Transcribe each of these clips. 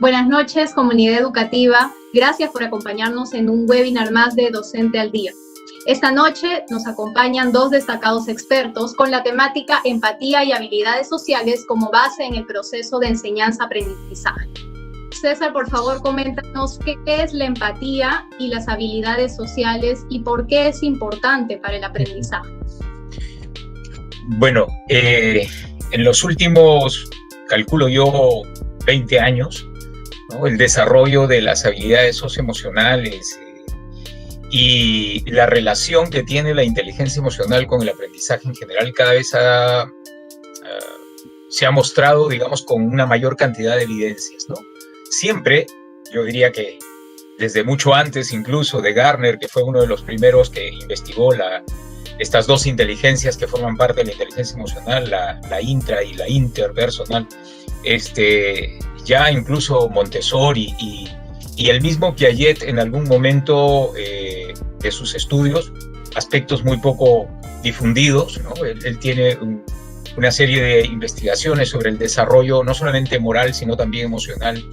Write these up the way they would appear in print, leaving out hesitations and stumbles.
Buenas noches, comunidad educativa. Gracias por acompañarnos en un webinar más de Docente al Día. Esta noche nos acompañan dos destacados expertos con la temática empatía y habilidades sociales como base en el proceso de enseñanza-aprendizaje. César, por favor, coméntanos qué es la empatía y las habilidades sociales y por qué es importante para el aprendizaje. Bueno, en los últimos, calculo yo, 20 años, ¿no? El desarrollo de las habilidades socioemocionales y la relación que tiene la inteligencia emocional con el aprendizaje en general cada vez se ha mostrado, digamos, con una mayor cantidad de evidencias, ¿no? Siempre, yo diría que desde mucho antes incluso de Gardner, que fue uno de los primeros que investigó estas dos inteligencias que forman parte de la inteligencia emocional, la intra y la interpersonal, ya incluso Montessori y el mismo Piaget en algún momento de sus estudios, aspectos muy poco difundidos, ¿no? Él tiene una serie de investigaciones sobre el desarrollo no solamente moral, sino también emocional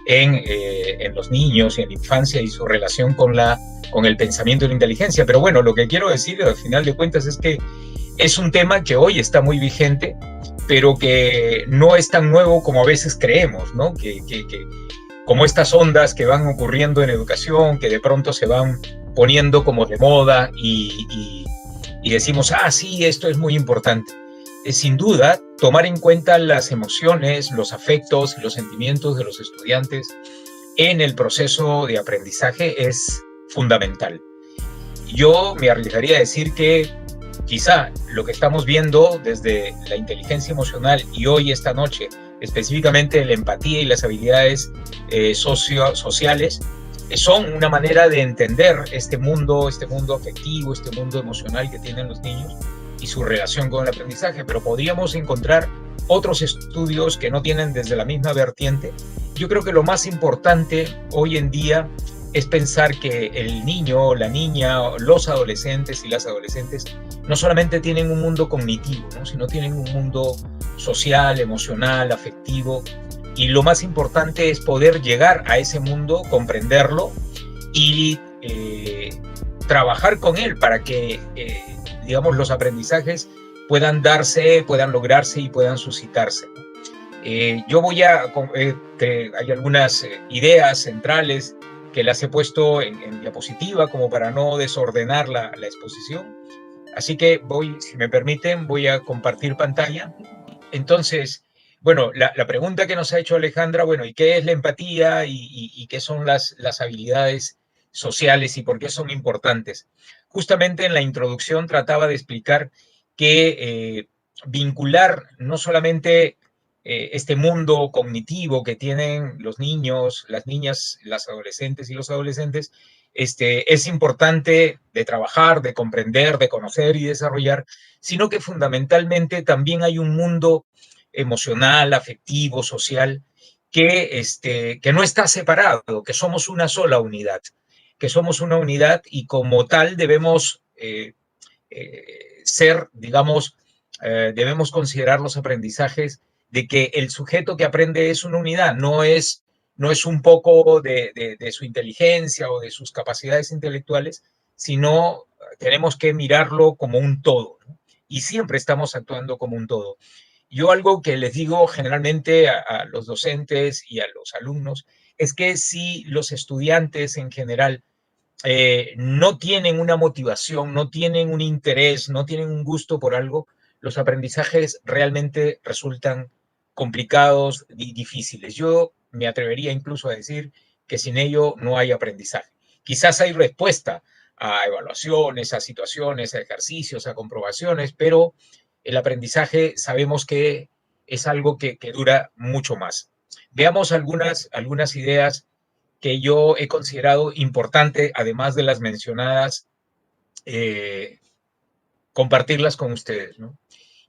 en los niños y en la infancia y su relación con el pensamiento y la inteligencia. Pero bueno, lo que quiero decir al final de cuentas es que es un tema que hoy está muy vigente, pero que no es tan nuevo como a veces creemos, ¿no? Como estas ondas que van ocurriendo en educación, que de pronto se van poniendo como de moda y decimos, sí, esto es muy importante. Sin duda, tomar en cuenta las emociones, los afectos y los sentimientos de los estudiantes en el proceso de aprendizaje es fundamental. Yo me arriesgaría a decir que quizá lo que estamos viendo desde la inteligencia emocional y hoy, esta noche, específicamente la empatía y las habilidades sociales, son una manera de entender este mundo afectivo, este mundo emocional que tienen los niños y su relación con el aprendizaje, pero podríamos encontrar otros estudios que no tienen desde la misma vertiente. Yo creo que lo más importante hoy en día es pensar que el niño, la niña, los adolescentes y las adolescentes no solamente tienen un mundo cognitivo, ¿no? Sino tienen un mundo social, emocional, afectivo, y lo más importante es poder llegar a ese mundo, comprenderlo y trabajar con él para que digamos, los aprendizajes puedan darse, puedan lograrse y puedan suscitarse. Yo voy hay algunas ideas centrales que las he puesto en diapositiva como para no desordenar la exposición. Así que si me permiten, voy a compartir pantalla. Entonces, bueno, la pregunta que nos ha hecho Alejandra, bueno, ¿y qué es la empatía y qué son las habilidades sociales y por qué son importantes? Justamente en la introducción trataba de explicar que vincular no solamente este mundo cognitivo que tienen los niños, las niñas, las adolescentes y los adolescentes, es importante de trabajar, de comprender, de conocer y desarrollar, sino que fundamentalmente también hay un mundo emocional, afectivo, social, que no está separado, que somos una sola unidad. Y como tal debemos debemos considerar los aprendizajes de que el sujeto que aprende es una unidad, no es un poco de su inteligencia o de sus capacidades intelectuales, sino tenemos que mirarlo como un todo, ¿no? Y siempre estamos actuando como un todo. Yo algo que les digo generalmente a los docentes y a los alumnos es que si los estudiantes en general no tienen una motivación, no tienen un interés, no tienen un gusto por algo, los aprendizajes realmente resultan complicados y difíciles. Yo me atrevería incluso a decir que sin ello no hay aprendizaje. Quizás hay respuesta a evaluaciones, a situaciones, a ejercicios, a comprobaciones, pero el aprendizaje sabemos que es algo que dura mucho más. Veamos algunas ideas que yo he considerado importante, además de las mencionadas, compartirlas con ustedes, ¿no?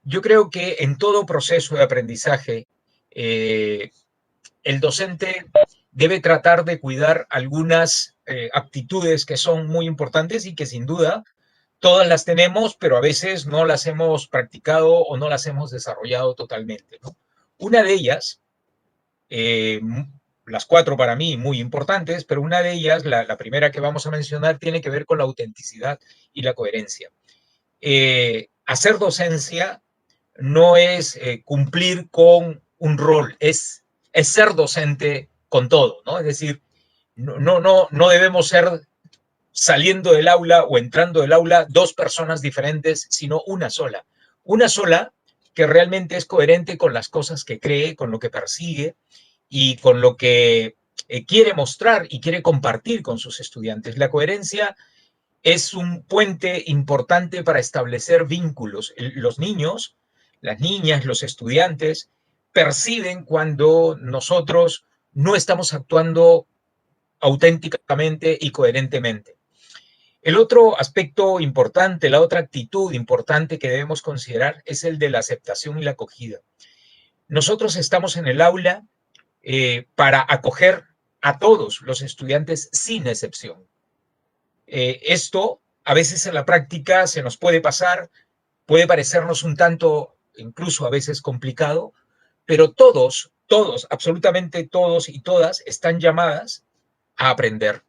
Yo creo que en todo proceso de aprendizaje, el docente debe tratar de cuidar algunas actitudes que son muy importantes y que sin duda todas las tenemos, pero a veces no las hemos practicado o no las hemos desarrollado totalmente, ¿no? Una de ellas, las cuatro para mí muy importantes, pero una de ellas, la primera que vamos a mencionar, tiene que ver con la autenticidad y la coherencia. Hacer docencia no es cumplir con un rol, es ser docente con todo, ¿no? Es decir, no debemos ser saliendo del aula o entrando del aula dos personas diferentes, sino una sola. Una sola que realmente es coherente con las cosas que cree, con lo que persigue y con lo que quiere mostrar y quiere compartir con sus estudiantes. La coherencia es un puente importante para establecer vínculos. Los niños, las niñas, los estudiantes perciben cuando nosotros no estamos actuando auténticamente y coherentemente. El otro aspecto importante, la otra actitud importante que debemos considerar es el de la aceptación y la acogida. Nosotros estamos en el aula para acoger a todos los estudiantes sin excepción. Esto a veces en la práctica se nos puede pasar, puede parecernos un tanto, incluso a veces complicado, pero todos, absolutamente todos y todas están llamadas a aprender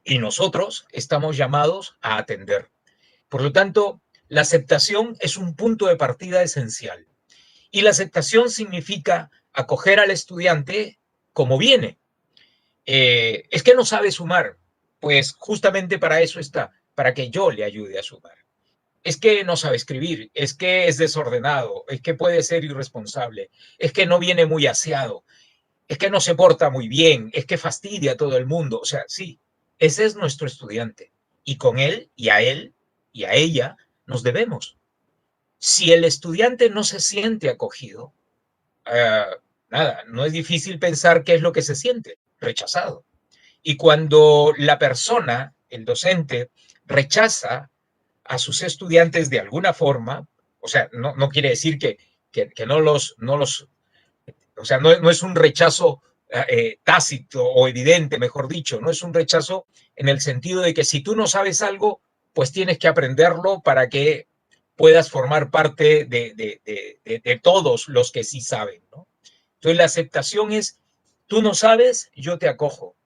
y nosotros estamos llamados a atender. Por lo tanto, la aceptación es un punto de partida esencial. Y la aceptación significa acoger al estudiante como viene. Es que no sabe sumar. Pues justamente para eso está, para que yo le ayude a sumar. Es que no sabe escribir, es que es desordenado, es que puede ser irresponsable, es que no viene muy aseado, es que no se porta muy bien, es que fastidia a todo el mundo. O sea, sí, ese es nuestro estudiante. Y con él y a ella nos debemos. Si el estudiante no se siente acogido, nada, no es difícil pensar qué es lo que se siente, rechazado. Y cuando la persona, el docente, rechaza a sus estudiantes de alguna forma, o sea, no quiere decir que o sea, no es un rechazo tácito o evidente, mejor dicho, no es un rechazo en el sentido de que si tú no sabes algo, pues tienes que aprenderlo para que puedas formar parte de todos los que sí saben, ¿no? Entonces la aceptación es, tú no sabes, yo te acojo.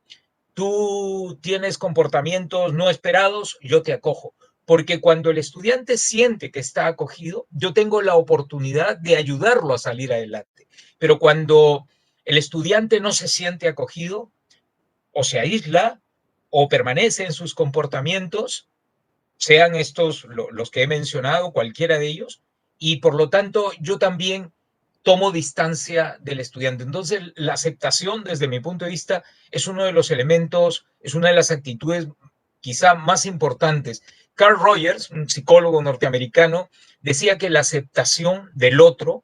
Tú tienes comportamientos no esperados, yo te acojo. Porque cuando el estudiante siente que está acogido, yo tengo la oportunidad de ayudarlo a salir adelante. Pero cuando el estudiante no se siente acogido, o se aísla, o permanece en sus comportamientos, sean estos los que he mencionado, cualquiera de ellos, y por lo tanto yo también tomo distancia del estudiante. Entonces, la aceptación, desde mi punto de vista, es uno de los elementos, es una de las actitudes quizá más importantes. Carl Rogers, un psicólogo norteamericano, decía que la aceptación del otro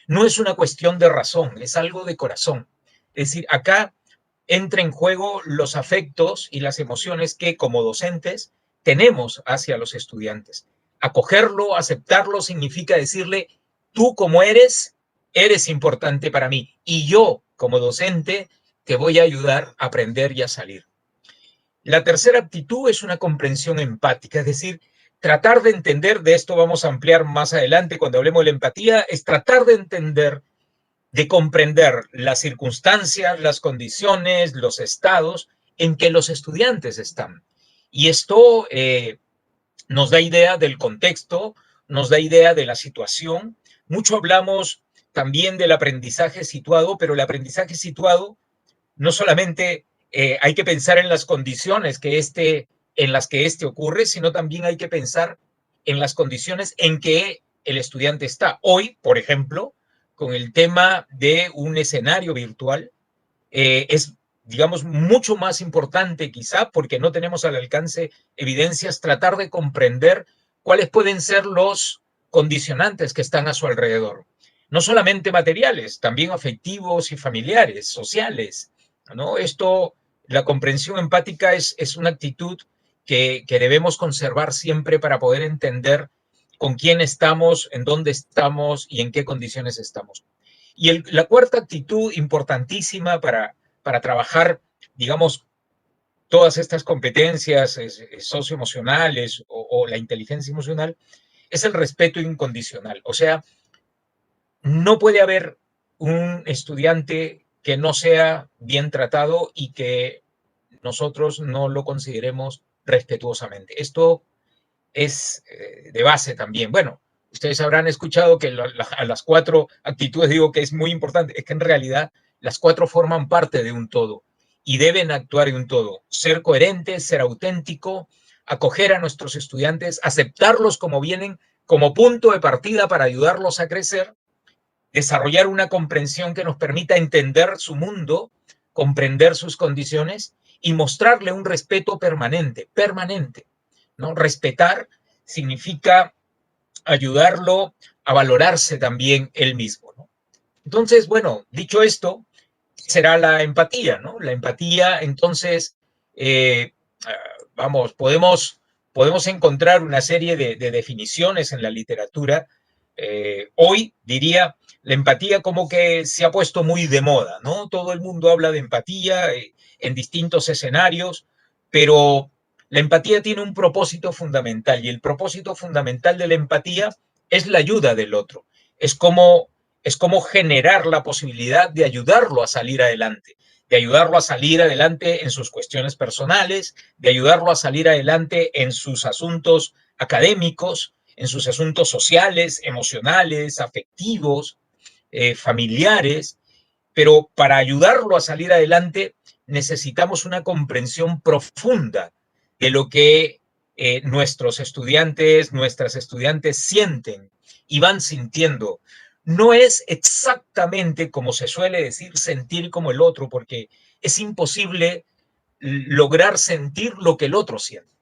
no es una cuestión de razón, es algo de corazón. Es decir, acá entra en juego los afectos y las emociones que como docentes tenemos hacia los estudiantes. Acogerlo, aceptarlo, significa decirle, tú como eres importante para mí y yo como docente te voy a ayudar a aprender y a salir. La tercera actitud es una comprensión empática, es decir, tratar de entender, de esto vamos a ampliar más adelante cuando hablemos de la empatía, es tratar de entender, de comprender las circunstancias, las condiciones, los estados en que los estudiantes están. Y esto nos da idea del contexto, nos da idea de la situación. Mucho hablamos también del aprendizaje situado, pero el aprendizaje situado no solamente hay que pensar en las condiciones en las que este ocurre, sino también hay que pensar en las condiciones en que el estudiante está. Hoy, por ejemplo, con el tema de un escenario virtual, es, digamos, mucho más importante quizá porque no tenemos al alcance evidencias, tratar de comprender cuáles pueden ser los condicionantes que están a su alrededor. No solamente materiales, también afectivos y familiares, sociales, ¿no? La comprensión empática es una actitud que debemos conservar siempre para poder entender con quién estamos, en dónde estamos y en qué condiciones estamos. Y la cuarta actitud importantísima para trabajar, digamos, todas estas competencias socioemocionales o la inteligencia emocional es el respeto incondicional. O sea, no puede haber un estudiante que no sea bien tratado y que nosotros no lo consideremos respetuosamente. Esto es de base también. Bueno, ustedes habrán escuchado que a las 4 actitudes digo que es muy importante, es que en realidad las 4 forman parte de un todo y deben actuar en un todo. Ser coherente, ser auténtico, acoger a nuestros estudiantes, aceptarlos como vienen, como punto de partida para ayudarlos a crecer, desarrollar una comprensión que nos permita entender su mundo, comprender sus condiciones y mostrarle un respeto permanente, permanente, ¿no? Respetar significa ayudarlo a valorarse también él mismo, ¿no? Entonces, bueno, dicho esto, será la empatía, ¿no? La empatía, entonces, eh, vamos, podemos encontrar una serie de definiciones en la literatura. Hoy diría, la empatía como que se ha puesto muy de moda, ¿no? Todo el mundo habla de empatía en distintos escenarios, pero la empatía tiene un propósito fundamental y el propósito fundamental de la empatía es la ayuda del otro. Es como generar la posibilidad de ayudarlo a salir adelante, de ayudarlo a salir adelante en sus cuestiones personales, de ayudarlo a salir adelante en sus asuntos académicos, en sus asuntos sociales, emocionales, afectivos, familiares, pero para ayudarlo a salir adelante necesitamos una comprensión profunda de lo que nuestros estudiantes, nuestras estudiantes sienten y van sintiendo. No es exactamente, como se suele decir, sentir como el otro, porque es imposible lograr sentir lo que el otro siente.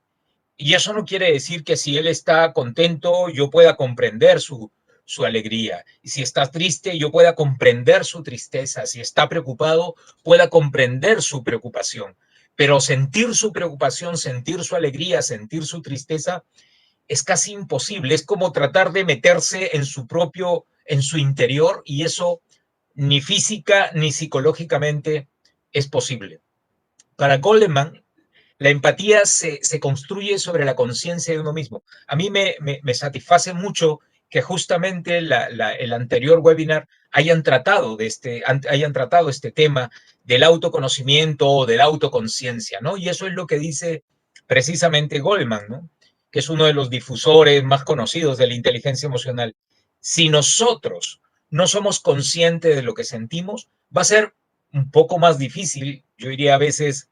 Y eso no quiere decir que si él está contento, yo pueda comprender su alegría. Y si está triste, yo pueda comprender su tristeza. Si está preocupado, pueda comprender su preocupación. Pero sentir su preocupación, sentir su alegría, sentir su tristeza, es casi imposible. Es como tratar de meterse en su interior, y eso ni física ni psicológicamente es posible. Para Goleman, la empatía se construye sobre la conciencia de uno mismo. A mí me satisface mucho que justamente el anterior webinar hayan tratado este tema del autoconocimiento o de la autoconciencia, ¿no? Y eso es lo que dice precisamente Goleman, ¿no? Que es uno de los difusores más conocidos de la inteligencia emocional. Si nosotros no somos conscientes de lo que sentimos, va a ser un poco más difícil, yo diría a veces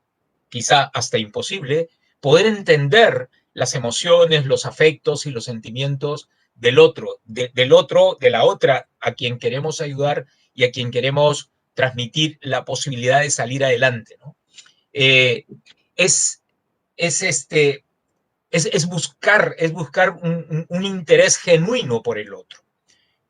quizá hasta imposible, poder entender las emociones, los afectos y los sentimientos del otro, de la otra a quien queremos ayudar y a quien queremos transmitir la posibilidad de salir adelante, ¿no? Es, es, este, es buscar un interés genuino por el otro.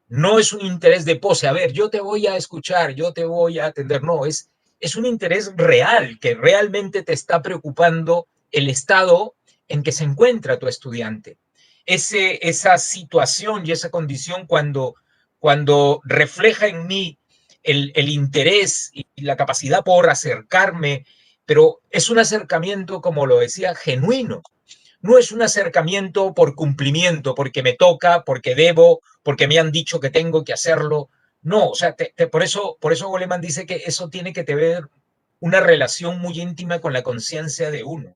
No es un interés de pose, a ver, yo te voy a escuchar, yo te voy a atender, no, es un interés real, que realmente te está preocupando el estado en que se encuentra tu estudiante. Esa situación y esa condición cuando refleja en mí el interés y la capacidad por acercarme, pero es un acercamiento, como lo decía, genuino. No es un acercamiento por cumplimiento, porque me toca, porque debo, porque me han dicho que tengo que hacerlo. No, o sea, por eso Goleman dice que eso tiene que tener una relación muy íntima con la conciencia de uno.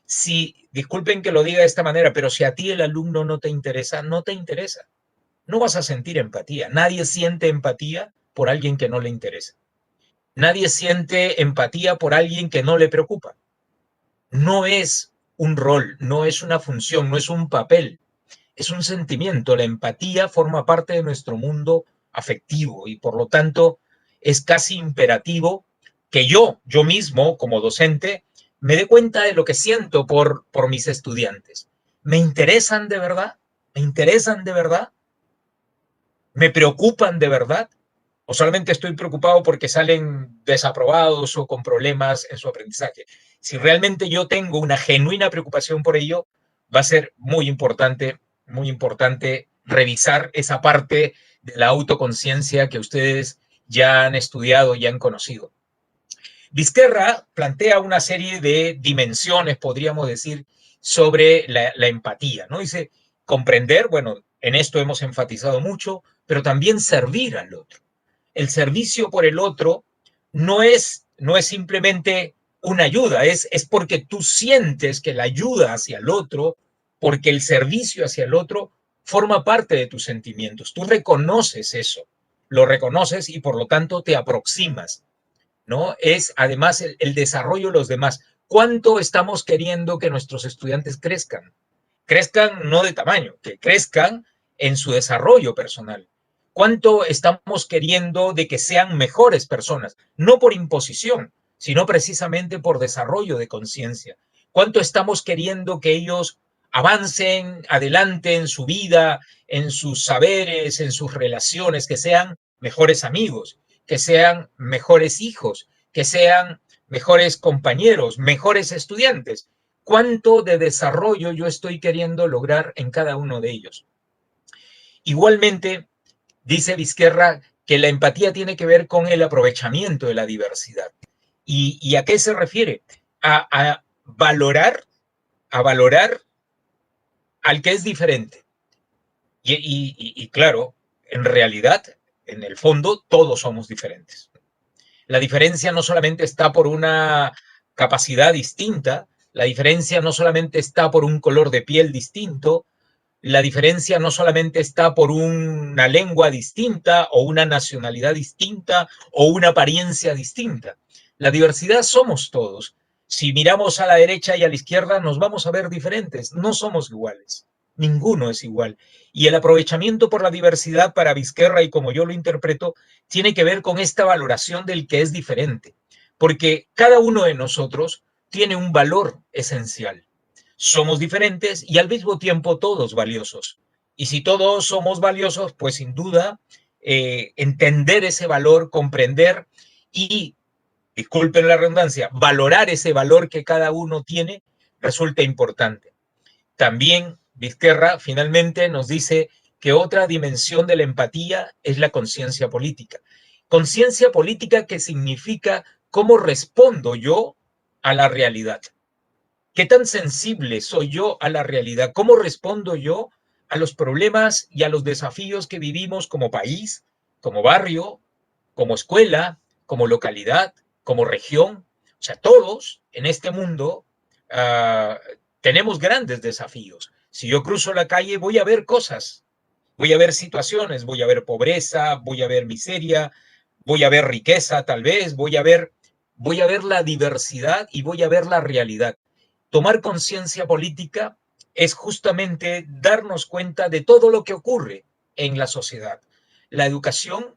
Si, disculpen que lo diga de esta manera, pero si a ti el alumno no te interesa, no te interesa. No vas a sentir empatía. Nadie siente empatía por alguien que no le interesa. Nadie siente empatía por alguien que no le preocupa. No es un rol, no es una función, no es un papel, es un sentimiento. La empatía forma parte de nuestro mundo afectivo y por lo tanto es casi imperativo que yo mismo como docente me dé cuenta de lo que siento por mis estudiantes. ¿Me interesan de verdad? ¿Me interesan de verdad? ¿Me preocupan de verdad? ¿O solamente estoy preocupado porque salen desaprobados o con problemas en su aprendizaje? Si realmente yo tengo una genuina preocupación por ello, va a ser muy importante revisar esa parte de la autoconciencia que ustedes ya han estudiado, ya han conocido. Vizquerra plantea una serie de dimensiones, podríamos decir, sobre la empatía, ¿no? Dice, comprender, bueno, en esto hemos enfatizado mucho, pero también servir al otro. El servicio por el otro no es simplemente una ayuda, es porque tú sientes que la ayuda hacia el otro, porque el servicio hacia el otro forma parte de tus sentimientos. Tú reconoces eso, lo reconoces y por lo tanto te aproximas, ¿no? Es además el desarrollo de los demás. ¿Cuánto estamos queriendo que nuestros estudiantes crezcan? Crezcan no de tamaño, que crezcan en su desarrollo personal. ¿Cuánto estamos queriendo de que sean mejores personas? No por imposición, sino precisamente por desarrollo de conciencia. ¿Cuánto estamos queriendo que ellos avancen adelante en su vida, en sus saberes, en sus relaciones, que sean mejores amigos, que sean mejores hijos, que sean mejores compañeros, mejores estudiantes? ¿Cuánto de desarrollo yo estoy queriendo lograr en cada uno de ellos? Igualmente, dice Vizquerra que la empatía tiene que ver con el aprovechamiento de la diversidad. ¿Y a qué se refiere? A valorar al que es diferente. Y claro, en realidad, en el fondo, todos somos diferentes. La diferencia no solamente está por una capacidad distinta, la diferencia no solamente está por un color de piel distinto, la diferencia no solamente está por una lengua distinta o una nacionalidad distinta o una apariencia distinta. La diversidad somos todos. Si miramos a la derecha y a la izquierda nos vamos a ver diferentes, no somos iguales. Ninguno es igual. Y el aprovechamiento por la diversidad para Vizquerra, y como yo lo interpreto, tiene que ver con esta valoración del que es diferente. Porque cada uno de nosotros tiene un valor esencial. Somos diferentes y al mismo tiempo todos valiosos. Y si todos somos valiosos, pues sin duda entender ese valor, comprender y, disculpen la redundancia, valorar ese valor que cada uno tiene resulta importante. También Vizquerra finalmente nos dice que otra dimensión de la empatía es la conciencia política. Conciencia política que significa cómo respondo yo a la realidad. ¿Qué tan sensible soy yo a la realidad? ¿Cómo respondo yo a los problemas y a los desafíos que vivimos como país, como barrio, como escuela, como localidad, como región? O sea, todos en este mundo tenemos grandes desafíos. Si yo cruzo la calle voy a ver cosas, voy a ver situaciones, voy a ver pobreza, voy a ver miseria, voy a ver riqueza tal vez, voy a ver la diversidad y voy a ver la realidad. Tomar conciencia política es justamente darnos cuenta de todo lo que ocurre en la sociedad. La educación,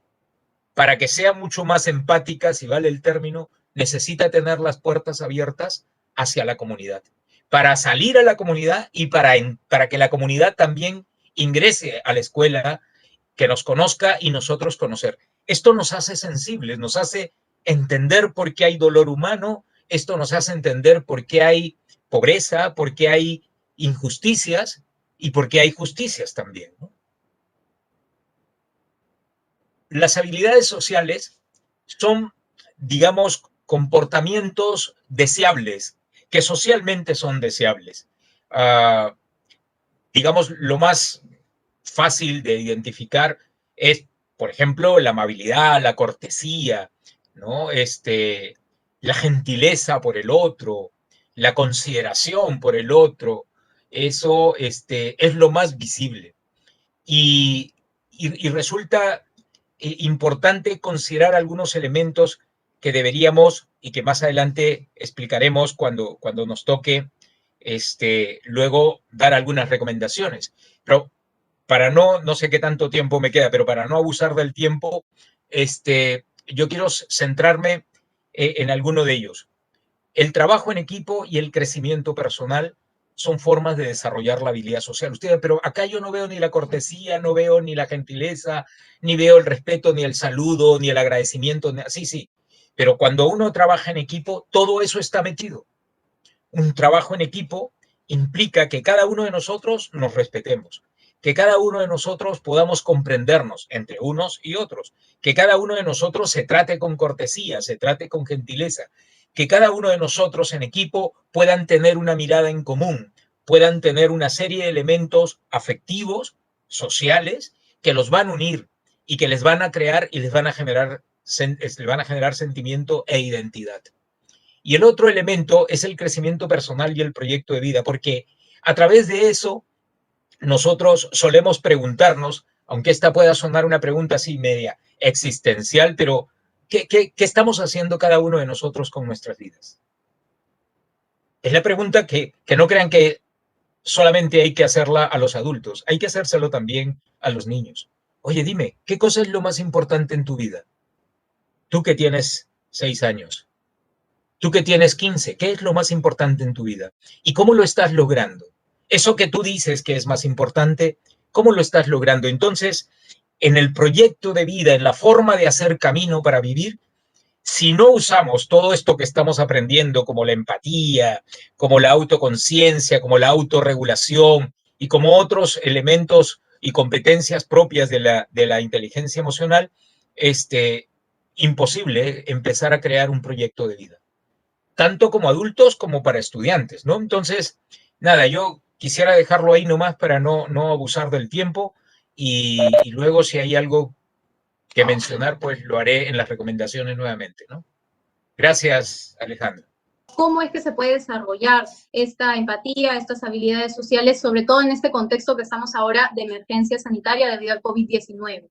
para que sea mucho más empática, si vale el término, necesita tener las puertas abiertas hacia la comunidad, para salir a la comunidad y para que la comunidad también ingrese a la escuela, que nos conozca y nosotros conocer. Esto nos hace sensibles, nos hace entender por qué hay dolor humano, esto nos hace entender por qué hay pobreza, por qué hay injusticias y por qué hay justicias también, ¿no? Las habilidades sociales son, digamos, comportamientos deseables, que socialmente son deseables. Digamos, lo más fácil de identificar es, por ejemplo, la amabilidad, la cortesía, ¿no? La gentileza por el otro, la consideración por el otro. Eso es lo más visible. Y resulta importante considerar algunos elementos que deberíamos y que más adelante explicaremos cuando nos toque luego dar algunas recomendaciones. Pero para no sé qué tanto tiempo me queda, pero para no abusar del tiempo, yo quiero centrarme en alguno de ellos. El trabajo en equipo y el crecimiento personal son formas de desarrollar la habilidad social. Ustedes, pero acá yo no veo ni la cortesía, no veo ni la gentileza, ni veo el respeto, ni el saludo, ni el agradecimiento. Sí, pero cuando uno trabaja en equipo, todo eso está metido. Un trabajo en equipo implica que cada uno de nosotros nos respetemos, que cada uno de nosotros podamos comprendernos entre unos y otros, que cada uno de nosotros se trate con cortesía, se trate con gentileza, que cada uno de nosotros en equipo puedan tener una mirada en común, puedan tener una serie de elementos afectivos, sociales, que los van a unir y que les van a crear y les van a generar le van a generar sentimiento e identidad. Y el otro elemento es el crecimiento personal y el proyecto de vida, porque a través de eso nosotros solemos preguntarnos, aunque esta pueda sonar una pregunta así media existencial, pero ¿qué estamos haciendo cada uno de nosotros con nuestras vidas? Es la pregunta que no crean que solamente hay que hacerla a los adultos, hay que hacérselo también a los niños. Oye, dime, ¿qué cosa es lo más importante en tu vida? Tú que tienes 6 años, tú que tienes 15, ¿qué es lo más importante en tu vida? ¿Y cómo lo estás logrando? Eso que tú dices que es más importante, ¿cómo lo estás logrando? Entonces, en el proyecto de vida, en la forma de hacer camino para vivir, si no usamos todo esto que estamos aprendiendo, como la empatía, como la autoconciencia, como la autorregulación y como otros elementos y competencias propias de la inteligencia emocional, imposible empezar a crear un proyecto de vida, tanto como adultos como para estudiantes, ¿no? Entonces, nada, yo quisiera dejarlo ahí nomás para no abusar del tiempo y luego si hay algo que mencionar, pues lo haré en las recomendaciones nuevamente, ¿no? Gracias, Alejandro. ¿Cómo es que se puede desarrollar esta empatía, estas habilidades sociales, sobre todo en este contexto que estamos ahora de emergencia sanitaria debido al COVID-19?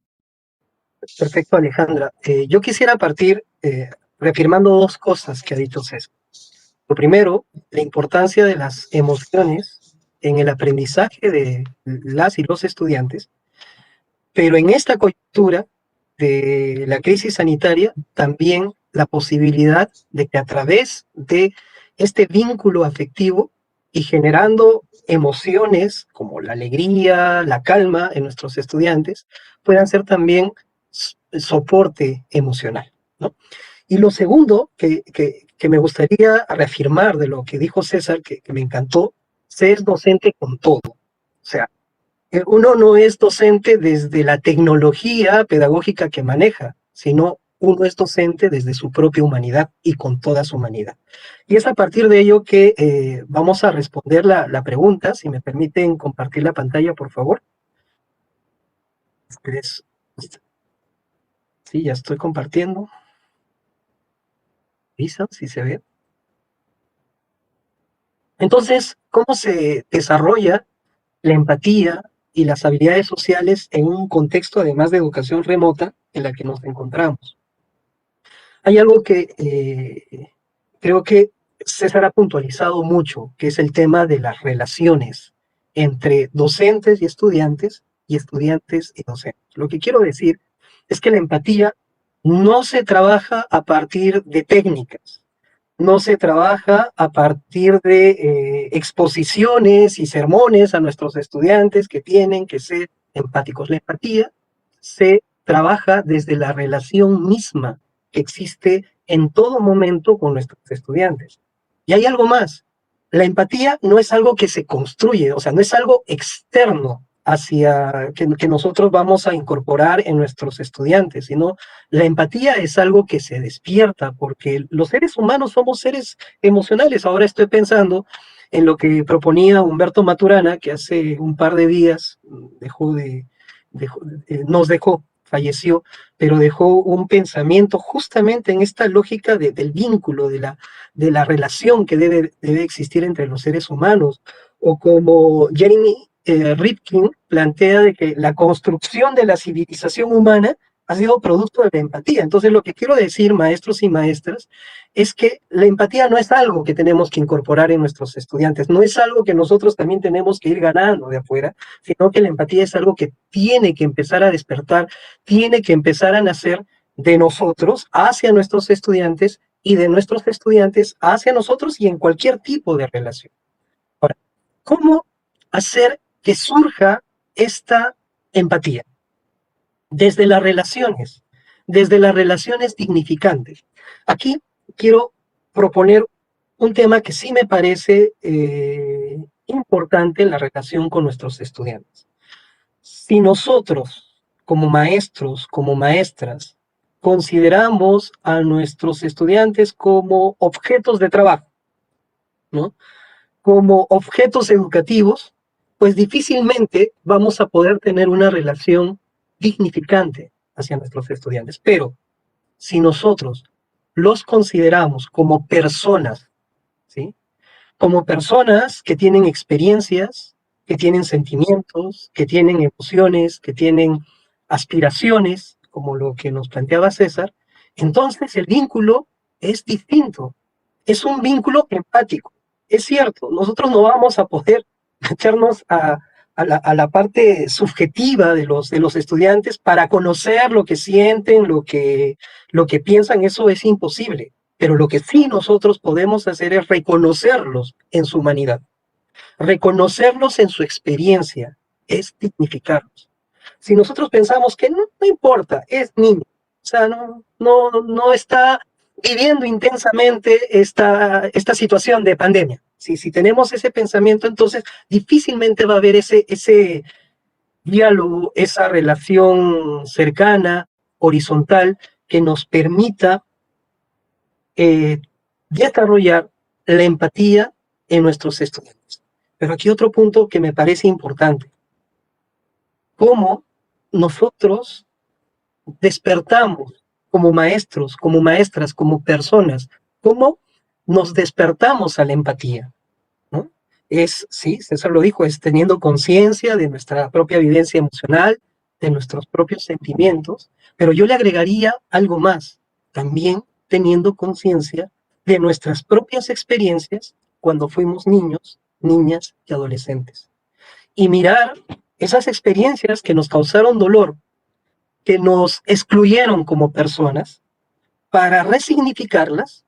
Perfecto, Alejandra. Yo quisiera partir reafirmando dos cosas que ha dicho César. Lo primero, la importancia de las emociones en el aprendizaje de las y los estudiantes, pero en esta coyuntura de la crisis sanitaria, también la posibilidad de que a través de este vínculo afectivo y generando emociones como la alegría, la calma en nuestros estudiantes, puedan ser también soporte emocional, ¿no? Y lo segundo que me gustaría reafirmar de lo que dijo César, que me encantó, se es docente con todo. O sea, uno no es docente desde la tecnología pedagógica que maneja, sino uno es docente desde su propia humanidad y con toda su humanidad. Y es a partir de ello que vamos a responder la pregunta. Si me permiten compartir la pantalla, por favor. Sí, ya estoy compartiendo. ¿Avisan si se ve? Entonces, ¿cómo se desarrolla la empatía y las habilidades sociales en un contexto además de educación remota en la que nos encontramos? Hay algo que creo que César ha puntualizado mucho, que es el tema de las relaciones entre docentes y estudiantes y docentes. Lo que quiero decir es que la empatía no se trabaja a partir de técnicas, no se trabaja a partir de exposiciones y sermones a nuestros estudiantes que tienen que ser empáticos. La empatía se trabaja desde la relación misma que existe en todo momento con nuestros estudiantes. Y hay algo más. La empatía no es algo que se construye, o sea, no es algo externo hacia que nosotros vamos a incorporar en nuestros estudiantes, sino la empatía es algo que se despierta, porque los seres humanos somos seres emocionales. Ahora estoy pensando en lo que proponía Humberto Maturana, que hace un par de días nos dejó, falleció, pero dejó un pensamiento justamente en esta lógica del vínculo, de la relación que debe existir entre los seres humanos, o como Jeremy Rifkin plantea de que la construcción de la civilización humana ha sido producto de la empatía. Entonces, lo que quiero decir, maestros y maestras, es que la empatía no es algo que tenemos que incorporar en nuestros estudiantes, no es algo que nosotros también tenemos que ir ganando de afuera, sino que la empatía es algo que tiene que empezar a despertar, tiene que empezar a nacer de nosotros hacia nuestros estudiantes y de nuestros estudiantes hacia nosotros y en cualquier tipo de relación. Ahora, ¿cómo hacer que surja esta empatía? Desde las relaciones dignificantes. Aquí quiero proponer un tema que sí me parece importante en la relación con nuestros estudiantes. Si nosotros, como maestros, como maestras, consideramos a nuestros estudiantes como objetos de trabajo, ¿no?, como objetos educativos, pues difícilmente vamos a poder tener una relación dignificante hacia nuestros estudiantes. Pero si nosotros los consideramos como personas, ¿sí? Como personas que tienen experiencias, que tienen sentimientos, que tienen emociones, que tienen aspiraciones, como lo que nos planteaba César, entonces el vínculo es distinto, es un vínculo empático. Es cierto, nosotros no vamos a poder echarnos a la parte subjetiva de los estudiantes para conocer lo que sienten, lo que piensan, eso es imposible. Pero lo que sí nosotros podemos hacer es reconocerlos en su humanidad, reconocerlos en su experiencia, es dignificarlos. Si nosotros pensamos que no importa, es niño, o sea, no está viviendo intensamente esta situación de pandemia. Si tenemos ese pensamiento, entonces difícilmente va a haber ese diálogo, esa relación cercana, horizontal, que nos permita desarrollar la empatía en nuestros estudiantes. Pero aquí otro punto que me parece importante. Cómo nosotros despertamos como maestros, como maestras, como personas, cómo nos despertamos a la empatía, ¿no? Sí, César lo dijo, es teniendo conciencia de nuestra propia vivencia emocional, de nuestros propios sentimientos, pero yo le agregaría algo más, también teniendo conciencia de nuestras propias experiencias cuando fuimos niños, niñas y adolescentes. Y mirar esas experiencias que nos causaron dolor, que nos excluyeron como personas, para resignificarlas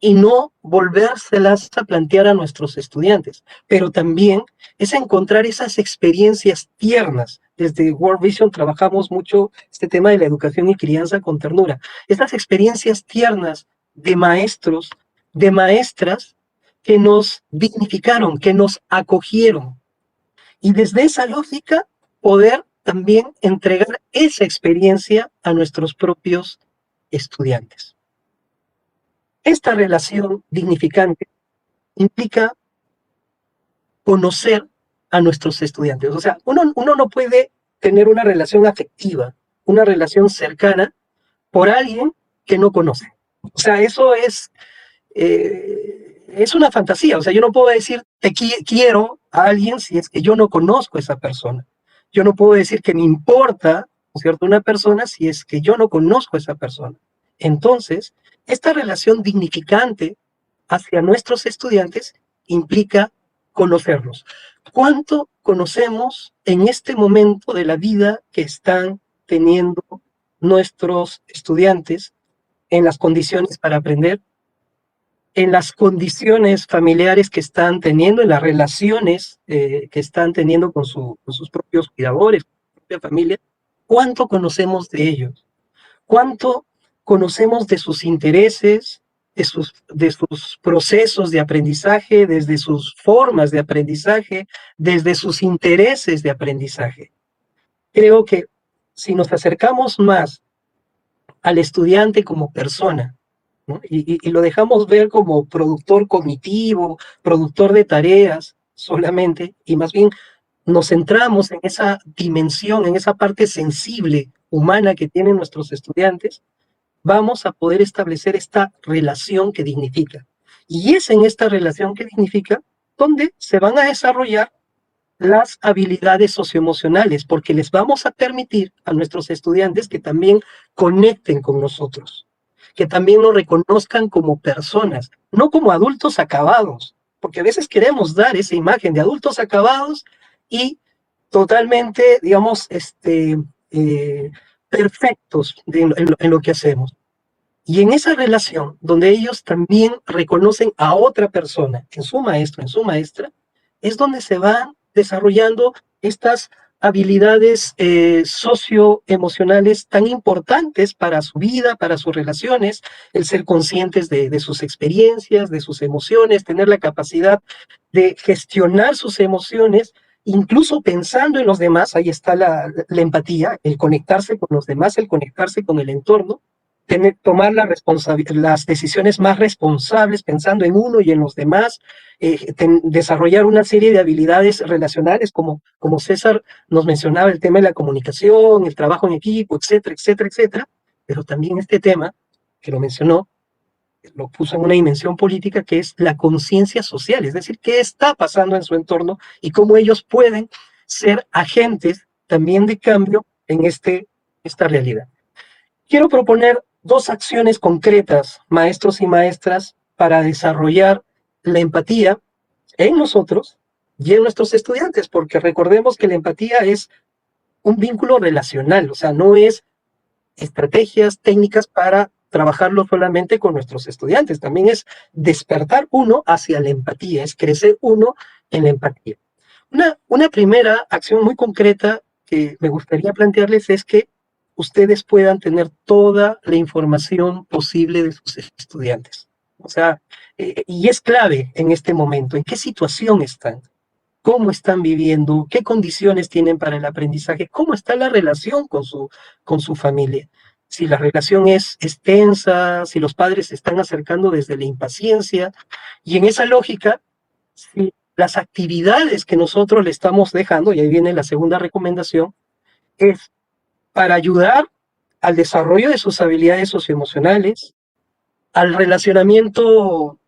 y no volvérselas a plantear a nuestros estudiantes. Pero también es encontrar esas experiencias tiernas. Desde World Vision trabajamos mucho este tema de la educación y crianza con ternura. Esas experiencias tiernas de maestros, de maestras que nos dignificaron, que nos acogieron. Y desde esa lógica poder también entregar esa experiencia a nuestros propios estudiantes. Esta relación dignificante implica conocer a nuestros estudiantes. O sea, uno no puede tener una relación afectiva, una relación cercana por alguien que no conoce. O sea, eso es una fantasía. O sea, yo no puedo decir te quiero a alguien si es que yo no conozco a esa persona. Yo no puedo decir que me importa, ¿no es cierto?, una persona si es que yo no conozco a esa persona. Entonces, esta relación dignificante hacia nuestros estudiantes implica conocerlos. ¿Cuánto conocemos en este momento de la vida que están teniendo nuestros estudiantes en las condiciones para aprender, en las condiciones familiares que están teniendo, en las relaciones que están teniendo con sus propios cuidadores, con su propia familia? ¿Cuánto conocemos de ellos? ¿Cuánto conocemos de sus intereses, de sus procesos de aprendizaje, desde sus formas de aprendizaje, desde sus intereses de aprendizaje? Creo que si nos acercamos más al estudiante como persona, ¿no?, y lo dejamos ver como productor cognitivo, productor de tareas solamente, y más bien nos centramos en esa dimensión, en esa parte sensible, humana que tienen nuestros estudiantes, vamos a poder establecer esta relación que dignifica. Y es en esta relación que dignifica donde se van a desarrollar las habilidades socioemocionales, porque les vamos a permitir a nuestros estudiantes que también conecten con nosotros, que también nos reconozcan como personas, no como adultos acabados, porque a veces queremos dar esa imagen de adultos acabados y totalmente, digamos, perfectos en lo que hacemos. Y en esa relación, donde ellos también reconocen a otra persona, en su maestro, en su maestra, es donde se van desarrollando estas habilidades socioemocionales tan importantes para su vida, para sus relaciones, el ser conscientes de sus experiencias, de sus emociones, tener la capacidad de gestionar sus emociones, incluso pensando en los demás. Ahí está la empatía, el conectarse con los demás, el conectarse con el entorno, tomar las decisiones más responsables pensando en uno y en los demás, desarrollar una serie de habilidades relacionales, como César nos mencionaba, el tema de la comunicación, el trabajo en equipo, etcétera, etcétera, etcétera. pero también este tema, que lo mencionó, lo puso en una dimensión política que es la conciencia social, es decir, qué está pasando en su entorno y cómo ellos pueden ser agentes también de cambio en esta realidad. Quiero proponer dos acciones concretas, maestros y maestras, para desarrollar la empatía en nosotros y en nuestros estudiantes, porque recordemos que la empatía es un vínculo relacional, o sea, no es estrategias, técnicas para trabajarlo solamente con nuestros estudiantes, también es despertar uno hacia la empatía, es crecer uno en la empatía. Una primera acción muy concreta que me gustaría plantearles es que ustedes puedan tener toda la información posible de sus estudiantes. O sea, y es clave en este momento, en qué situación están, cómo están viviendo, qué condiciones tienen para el aprendizaje, cómo está la relación con su familia. Si la relación es tensa, si los padres se están acercando desde la impaciencia, y en esa lógica, si las actividades que nosotros le estamos dejando, y ahí viene la segunda recomendación, es para ayudar al desarrollo de sus habilidades socioemocionales, al relacionamiento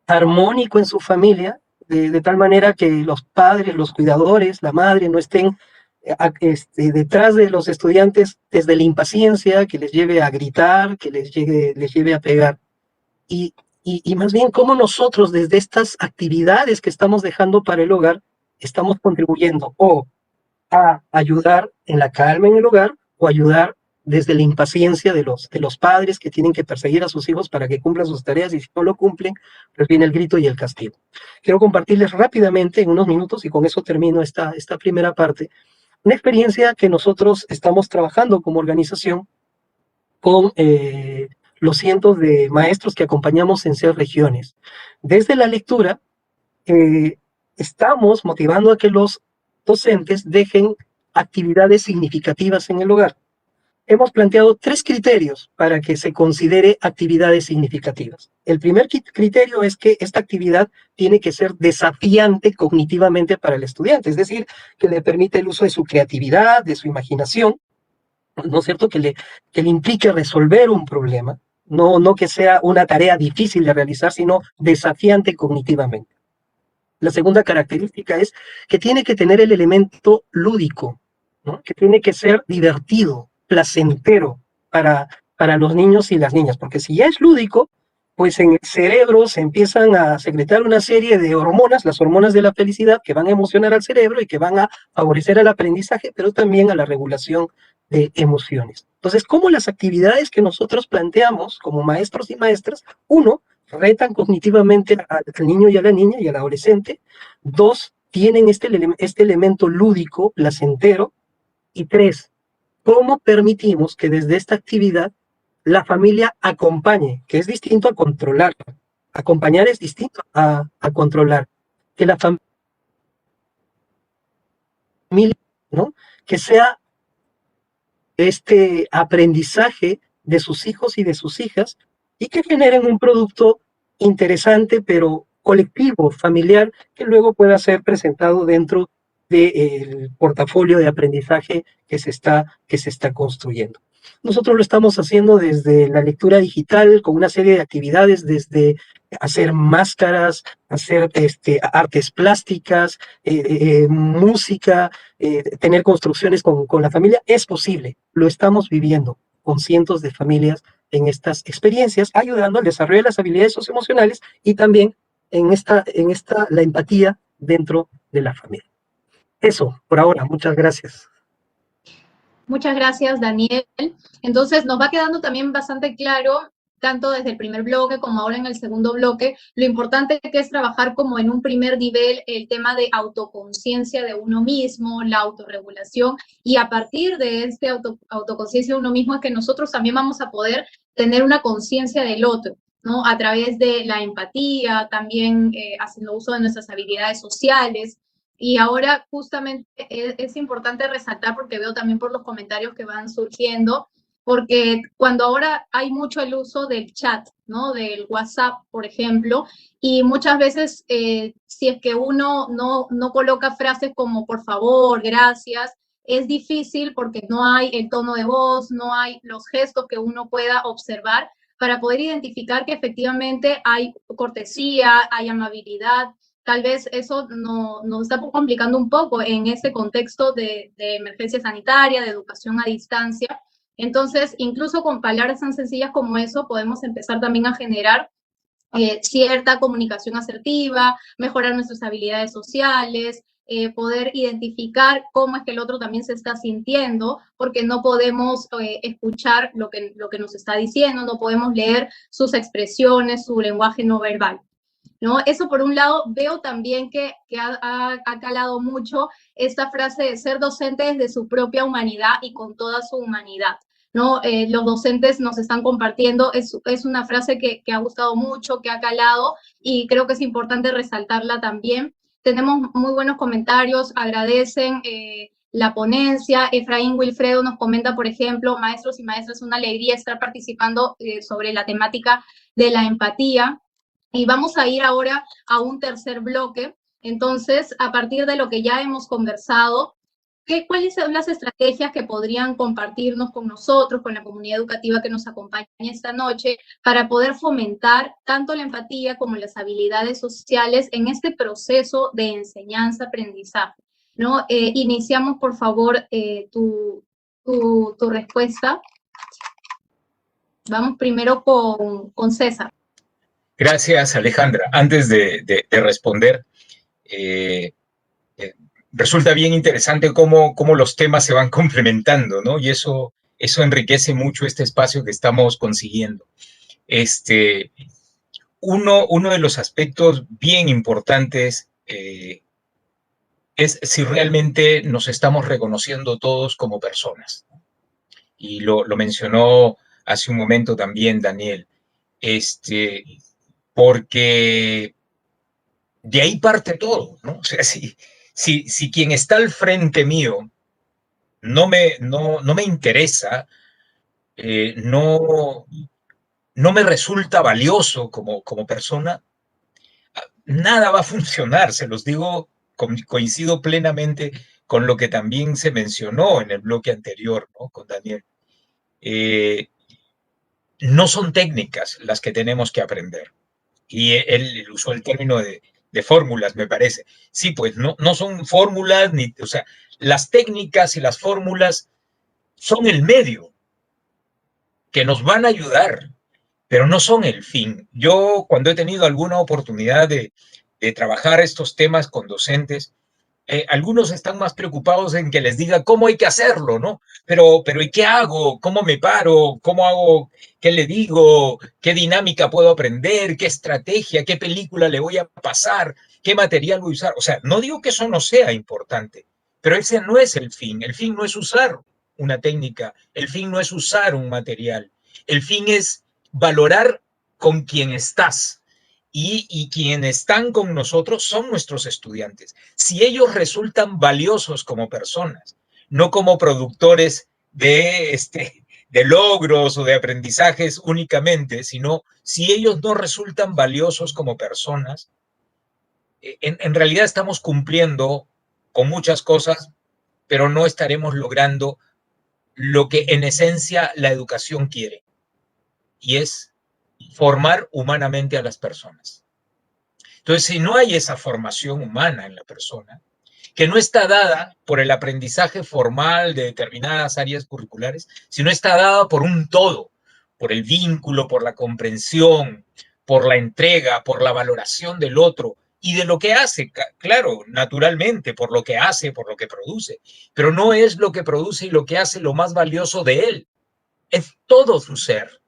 armónico en su familia, de tal manera que los padres, los cuidadores, la madre no estén detrás de los estudiantes desde la impaciencia, que les lleve a gritar, que les lleve a pegar. Y, y más bien cómo nosotros desde estas actividades que estamos dejando para el hogar, estamos contribuyendo o a ayudar en la calma en el hogar o ayudar desde la impaciencia de los padres que tienen que perseguir a sus hijos para que cumplan sus tareas y si no lo cumplen, pues viene el grito y el castigo. Quiero compartirles rápidamente en unos minutos y con eso termino esta primera parte, una experiencia que nosotros estamos trabajando como organización con los cientos de maestros que acompañamos en 6 regiones. Desde la lectura, estamos motivando a que los docentes dejen actividades significativas en el hogar. Hemos planteado 3 criterios para que se considere actividades significativas. El primer criterio es que esta actividad tiene que ser desafiante cognitivamente para el estudiante, es decir, que le permite el uso de su creatividad, de su imaginación, ¿no es cierto? Que le implique resolver un problema, no que sea una tarea difícil de realizar, sino desafiante cognitivamente. La segunda característica es que tiene que tener el elemento lúdico, ¿no? Que tiene que ser divertido, placentero para los niños y las niñas, porque si ya es lúdico, pues en el cerebro se empiezan a secretar una serie de hormonas, las hormonas de la felicidad, que van a emocionar al cerebro y que van a favorecer el aprendizaje, pero también a la regulación de emociones. Entonces, ¿cómo las actividades que nosotros planteamos como maestros y maestras, uno, retan cognitivamente al niño y a la niña y al adolescente, 2, tienen este elemento lúdico, placentero, y 3, ¿cómo permitimos que desde esta actividad la familia acompañe? Que es distinto a controlar. Acompañar es distinto a controlar. Que la familia, ¿no? Que sea este aprendizaje de sus hijos y de sus hijas y que generen un producto interesante, pero colectivo, familiar, que luego pueda ser presentado dentro del portafolio de aprendizaje que se está construyendo. Nosotros lo estamos haciendo desde la lectura digital, con una serie de actividades, desde hacer máscaras, hacer artes plásticas, música, tener construcciones con la familia. Es posible, lo estamos viviendo con cientos de familias en estas experiencias, ayudando al desarrollo de las habilidades socioemocionales y también la empatía dentro de la familia. Eso, por ahora, muchas gracias. Muchas gracias, Daniel. Entonces, nos va quedando también bastante claro, tanto desde el primer bloque como ahora en el segundo bloque, lo importante que es trabajar como en un primer nivel el tema de autoconciencia de uno mismo, la autorregulación, y a partir de este autoconciencia de uno mismo es que nosotros también vamos a poder tener una conciencia del otro, ¿no? A través de la empatía, también haciendo uso de nuestras habilidades sociales. Y ahora justamente es importante resaltar, porque veo también por los comentarios que van surgiendo, porque cuando ahora hay mucho el uso del chat, ¿no? Del WhatsApp, por ejemplo, y muchas veces si es que uno no coloca frases como por favor, gracias, es difícil porque no hay el tono de voz, no hay los gestos que uno pueda observar para poder identificar que efectivamente hay cortesía, hay amabilidad. Tal vez eso nos está complicando un poco en este contexto de emergencia sanitaria, de educación a distancia. Entonces, incluso con palabras tan sencillas como eso, podemos empezar también a generar cierta comunicación asertiva, mejorar nuestras habilidades sociales, poder identificar cómo es que el otro también se está sintiendo, porque no podemos escuchar lo que nos está diciendo, no podemos leer sus expresiones, su lenguaje no verbal, ¿no? Eso por un lado. Veo también que ha calado mucho esta frase de ser docente desde su propia humanidad y con toda su humanidad, ¿no? Los docentes nos están compartiendo, es una frase que ha gustado mucho, que ha calado, y creo que es importante resaltarla también. Tenemos muy buenos comentarios, agradecen la ponencia. Efraín Wilfredo nos comenta, por ejemplo, maestros y maestras, una alegría estar participando sobre la temática de la empatía. Y vamos a ir ahora a un tercer bloque. Entonces, a partir de lo que ya hemos conversado, ¿cuáles son las estrategias que podrían compartirnos con nosotros, con la comunidad educativa que nos acompaña esta noche, para poder fomentar tanto la empatía como las habilidades sociales en este proceso de enseñanza-aprendizaje, ¿no? Iniciamos, por favor, tu respuesta. Vamos primero con César. Gracias, Alejandra. Antes de responder, resulta bien interesante cómo los temas se van complementando, ¿no? Y eso enriquece mucho este espacio que estamos consiguiendo. Uno de los aspectos bien importantes es si realmente nos estamos reconociendo todos como personas. Y lo mencionó hace un momento también Daniel. Porque de ahí parte todo, ¿no? O sea, si quien está al frente mío no me interesa, no me resulta valioso como persona, nada va a funcionar. Se los digo, coincido plenamente con lo que también se mencionó en el bloque anterior, ¿no? Con Daniel. No son técnicas las que tenemos que aprender. Y él usó el término de fórmulas, me parece. Sí, pues no son fórmulas, o sea, las técnicas y las fórmulas son el medio que nos van a ayudar, pero no son el fin. Yo, cuando he tenido alguna oportunidad de trabajar estos temas con docentes, algunos están más preocupados en que les diga cómo hay que hacerlo, ¿no? Pero ¿y qué hago? ¿Cómo me paro? ¿Cómo hago? ¿Qué le digo? ¿Qué dinámica puedo aprender? ¿Qué estrategia? ¿Qué película le voy a pasar? ¿Qué material voy a usar? O sea, no digo que eso no sea importante, pero ese no es el fin. El fin no es usar una técnica, el fin no es usar un material. El fin es valorar con quién estás. Y quienes están con nosotros son nuestros estudiantes. Si ellos resultan valiosos como personas, no como productores de logros o de aprendizajes únicamente, sino si ellos no resultan valiosos como personas, en realidad estamos cumpliendo con muchas cosas, pero no estaremos logrando lo que en esencia la educación quiere, y es formar humanamente a las personas. Entonces, si no hay esa formación humana en la persona, que no está dada por el aprendizaje formal de determinadas áreas curriculares, sino está dada por un todo, por el vínculo, por la comprensión, por la entrega, por la valoración del otro y de lo que hace, claro, naturalmente, por lo que hace, por lo que produce, pero no es lo que produce y lo que hace lo más valioso de él, es todo su ser.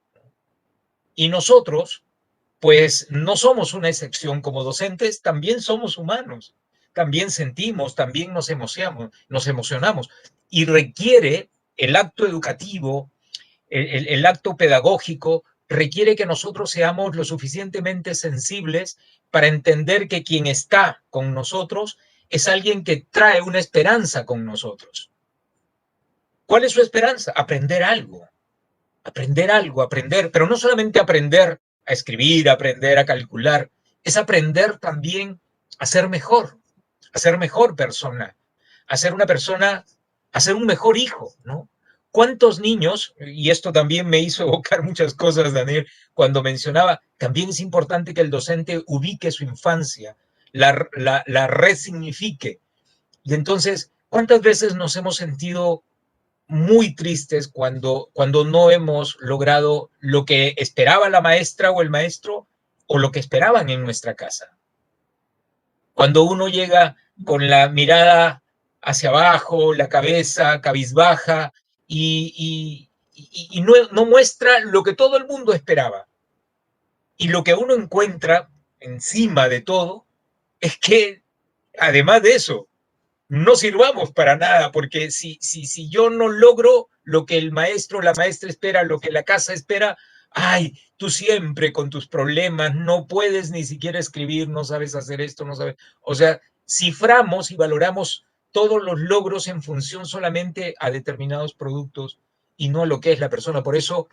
Y nosotros, pues no somos una excepción como docentes, también somos humanos, también sentimos, también nos emocionamos y requiere el acto educativo, el acto pedagógico, requiere que nosotros seamos lo suficientemente sensibles para entender que quien está con nosotros es alguien que trae una esperanza con nosotros. ¿Cuál es su esperanza? Aprender algo, pero no solamente aprender a escribir, aprender a calcular, es aprender también a ser mejor persona, a ser una persona a ser un mejor hijo, ¿no? ¿Cuántos niños, y esto también me hizo evocar muchas cosas, Daniel, cuando mencionaba, también es importante que el docente ubique su infancia, la resignifique. Y entonces, ¿cuántas veces nos hemos sentido muy tristes cuando no hemos logrado lo que esperaba la maestra o el maestro o lo que esperaban en nuestra casa? Cuando uno llega con la mirada hacia abajo, la cabeza cabizbaja y no muestra lo que todo el mundo esperaba. Y lo que uno encuentra encima de todo es que, además de eso, no sirvamos para nada, porque si yo no logro lo que el maestro o la maestra espera, lo que la casa espera, ay, tú siempre con tus problemas, no puedes ni siquiera escribir, no sabes hacer esto, no sabes. O sea, ciframos y valoramos todos los logros en función solamente a determinados productos y no a lo que es la persona. Por eso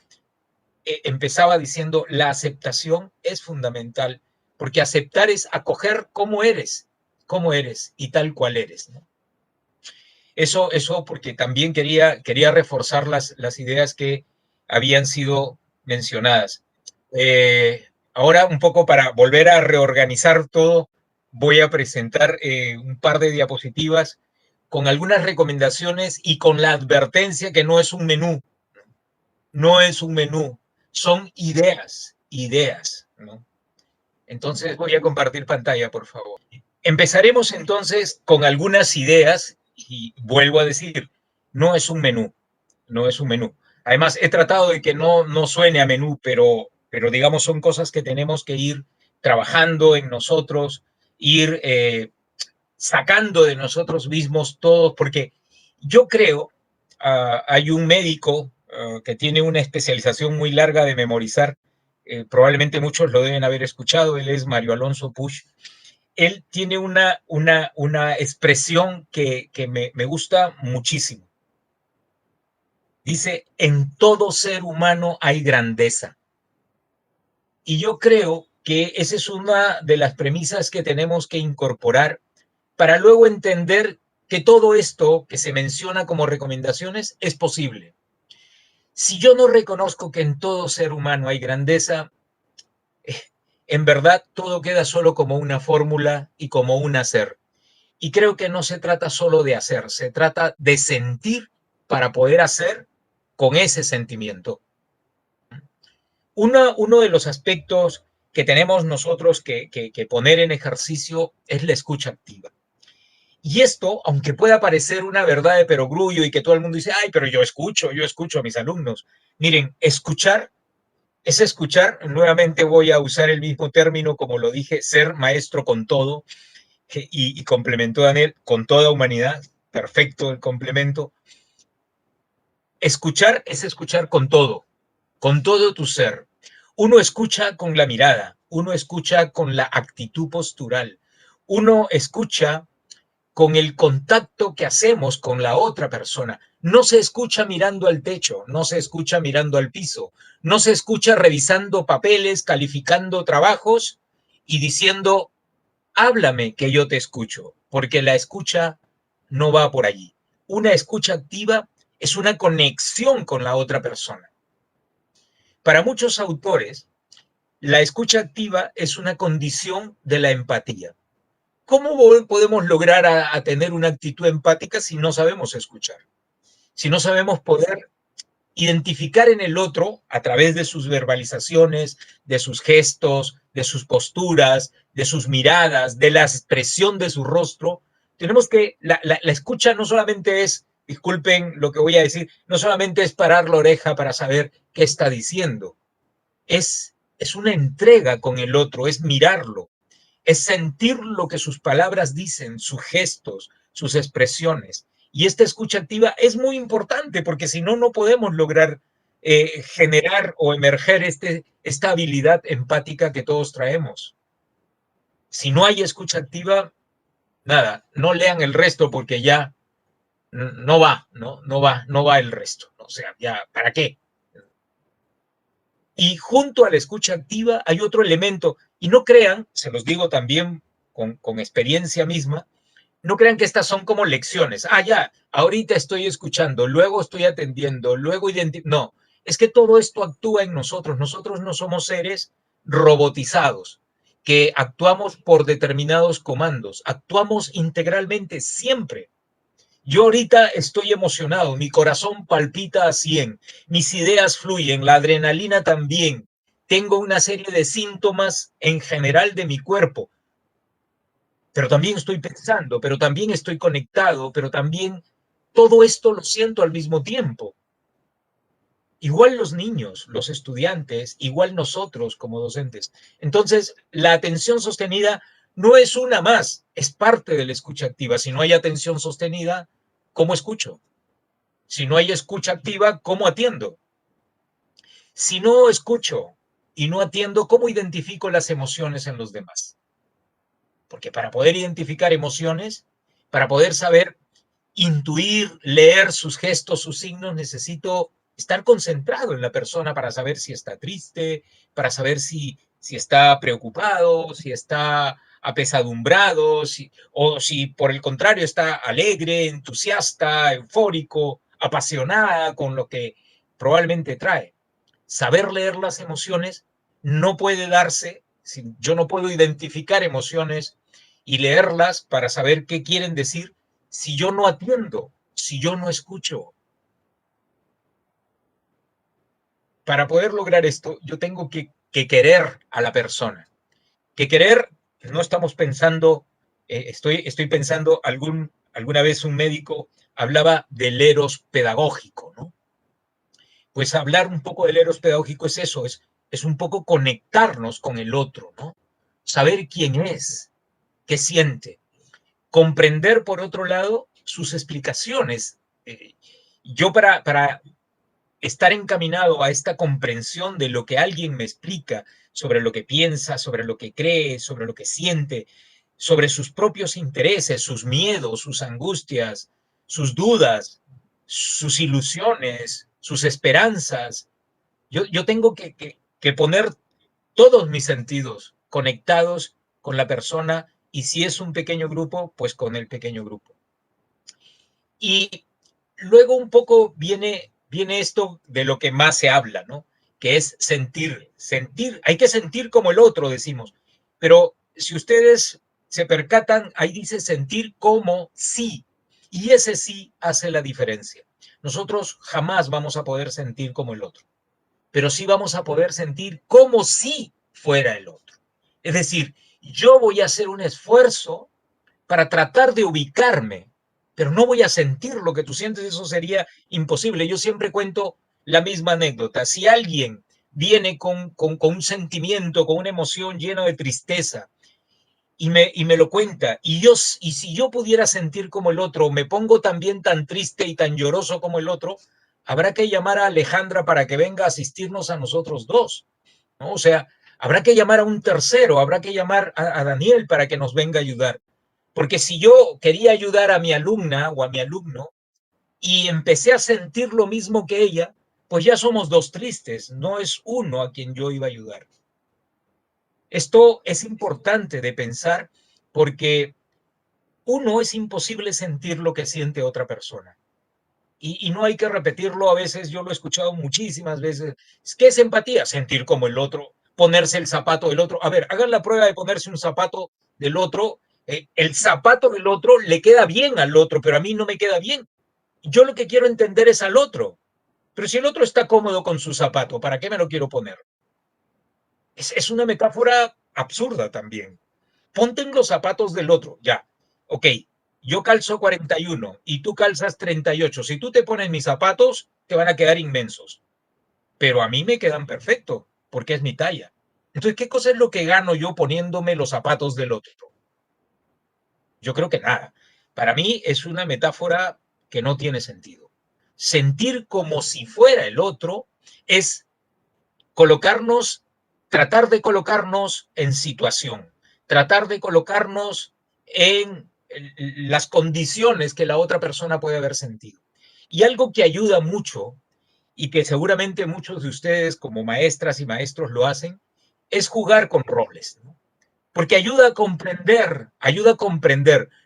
empezaba diciendo, la aceptación es fundamental, porque aceptar es acoger cómo eres y tal cual eres, ¿no? Eso porque también quería reforzar las ideas que habían sido mencionadas. Ahora, un poco para volver a reorganizar todo, voy a presentar un par de diapositivas con algunas recomendaciones y con la advertencia que no es un menú, son ideas, ¿no? Entonces voy a compartir pantalla, por favor. Empezaremos entonces con algunas ideas y vuelvo a decir, no es un menú. Además, he tratado de que no suene a menú, pero digamos son cosas que tenemos que ir trabajando en nosotros, ir sacando de nosotros mismos todos, porque yo creo, hay un médico que tiene una especialización muy larga de memorizar, probablemente muchos lo deben haber escuchado, él es Mario Alonso Puig. Él tiene una expresión que me gusta muchísimo. Dice, en todo ser humano hay grandeza. Y yo creo que esa es una de las premisas que tenemos que incorporar para luego entender que todo esto que se menciona como recomendaciones es posible. Si yo no reconozco que en todo ser humano hay grandeza, en verdad todo queda solo como una fórmula y como un hacer. Y creo que no se trata solo de hacer, se trata de sentir para poder hacer con ese sentimiento. Uno de los aspectos que tenemos nosotros que poner en ejercicio es la escucha activa. Y esto, aunque pueda parecer una verdad de perogrullo y que todo el mundo dice, ay, pero yo escucho a mis alumnos. Miren, escuchar es escuchar, nuevamente voy a usar el mismo término como lo dije, ser maestro con todo, y complementó Daniel, con toda humanidad, perfecto el complemento. Escuchar es escuchar con todo tu ser. Uno escucha con la mirada, uno escucha con la actitud postural, uno escucha con el contacto que hacemos con la otra persona. No se escucha mirando al techo, no se escucha mirando al piso, no se escucha revisando papeles, calificando trabajos y diciendo, háblame que yo te escucho, porque la escucha no va por allí. Una escucha activa es una conexión con la otra persona. Para muchos autores, la escucha activa es una condición de la empatía. ¿Cómo podemos lograr a tener una actitud empática si no sabemos escuchar? Si no sabemos poder identificar en el otro, a través de sus verbalizaciones, de sus gestos, de sus posturas, de sus miradas, de la expresión de su rostro, tenemos que, la escucha no solamente es, disculpen lo que voy a decir, no solamente es parar la oreja para saber qué está diciendo, es una entrega con el otro, es mirarlo, es sentir lo que sus palabras dicen, sus gestos, sus expresiones. Y esta escucha activa es muy importante porque si no, no podemos lograr generar o emerger esta habilidad empática que todos traemos. Si no hay escucha activa, nada, no lean el resto porque ya no va el resto. O sea, ya, ¿para qué? Y junto a la escucha activa hay otro elemento, y no crean, se los digo también con experiencia misma, no crean que estas son como lecciones. Ah, ya, ahorita estoy escuchando, luego estoy atendiendo, luego no, es que todo esto actúa en nosotros. Nosotros no somos seres robotizados, que actuamos por determinados comandos, actuamos integralmente siempre. Yo ahorita estoy emocionado, mi corazón palpita a 100, mis ideas fluyen, la adrenalina también. Tengo una serie de síntomas en general de mi cuerpo, pero también estoy pensando, pero también estoy conectado, pero también todo esto lo siento al mismo tiempo. Igual los niños, los estudiantes, igual nosotros como docentes. Entonces, la atención sostenida no es una más, es parte de la escucha activa. Si no hay atención sostenida, ¿cómo escucho? Si no hay escucha activa, ¿cómo atiendo? Si no escucho y no atiendo, ¿cómo identifico las emociones en los demás? Porque para poder identificar emociones, para poder saber intuir, leer sus gestos, sus signos, necesito estar concentrado en la persona para saber si está triste, para saber si está preocupado, si está apesadumbrado, o si por el contrario está alegre, entusiasta, eufórico, apasionada con lo que probablemente trae. Saber leer las emociones no puede darse, yo no puedo identificar emociones y leerlas para saber qué quieren decir si yo no atiendo, si yo no escucho. Para poder lograr esto, yo tengo que querer a la persona. Que querer, no estamos pensando, estoy pensando, alguna vez un médico hablaba del eros pedagógico, ¿no? Pues hablar un poco del eros pedagógico es eso, es un poco conectarnos con el otro, ¿no? Saber quién es, qué siente. Comprender, por otro lado, sus explicaciones. Yo para estar encaminado a esta comprensión de lo que alguien me explica sobre lo que piensa, sobre lo que cree, sobre lo que siente, sobre sus propios intereses, sus miedos, sus angustias, sus dudas, sus ilusiones, sus esperanzas. Yo tengo que poner todos mis sentidos conectados con la persona y si es un pequeño grupo, pues con el pequeño grupo. Y luego un poco viene esto de lo que más se habla, ¿no? Que es sentir. Sentir, hay que sentir como el otro, decimos. Pero si ustedes se percatan, ahí dice sentir como sí. Y ese sí hace la diferencia. Nosotros jamás vamos a poder sentir como el otro, pero sí vamos a poder sentir como si fuera el otro. Es decir, yo voy a hacer un esfuerzo para tratar de ubicarme, pero no voy a sentir lo que tú sientes, eso sería imposible. Yo siempre cuento la misma anécdota. Si alguien viene con un sentimiento, con una emoción llena de tristeza, y me lo cuenta, y si yo pudiera sentir como el otro, me pongo también tan triste y tan lloroso como el otro, habrá que llamar a Alejandra para que venga a asistirnos a nosotros dos, ¿no? O sea, habrá que llamar a un tercero, habrá que llamar a Daniel para que nos venga a ayudar. Porque si yo quería ayudar a mi alumna o a mi alumno y empecé a sentir lo mismo que ella, pues ya somos dos tristes, no es uno a quien yo iba a ayudar. Esto es importante de pensar porque uno es imposible sentir lo que siente otra persona. Y no hay que repetirlo, a veces yo lo he escuchado muchísimas veces. ¿Qué es empatía? Sentir como el otro, ponerse el zapato del otro. A ver, hagan la prueba de ponerse un zapato del otro. El zapato del otro le queda bien al otro, pero a mí no me queda bien. Yo lo que quiero entender es al otro. Pero si el otro está cómodo con su zapato, ¿para qué me lo quiero poner? Es una metáfora absurda también. Ponte en los zapatos del otro, ya. Ok, yo calzo 41 y tú calzas 38. Si tú te pones mis zapatos, te van a quedar inmensos. Pero a mí me quedan perfectos, porque es mi talla. Entonces, ¿qué cosa es lo que gano yo poniéndome los zapatos del otro? Yo creo que nada. Para mí es una metáfora que no tiene sentido. Sentir como si fuera el otro es tratar de colocarnos en situación, tratar de colocarnos en las condiciones que la otra persona puede haber sentido. Y algo que ayuda mucho, y que seguramente muchos de ustedes como maestras y maestros lo hacen, es jugar con roles, ¿no? Porque ayuda a comprender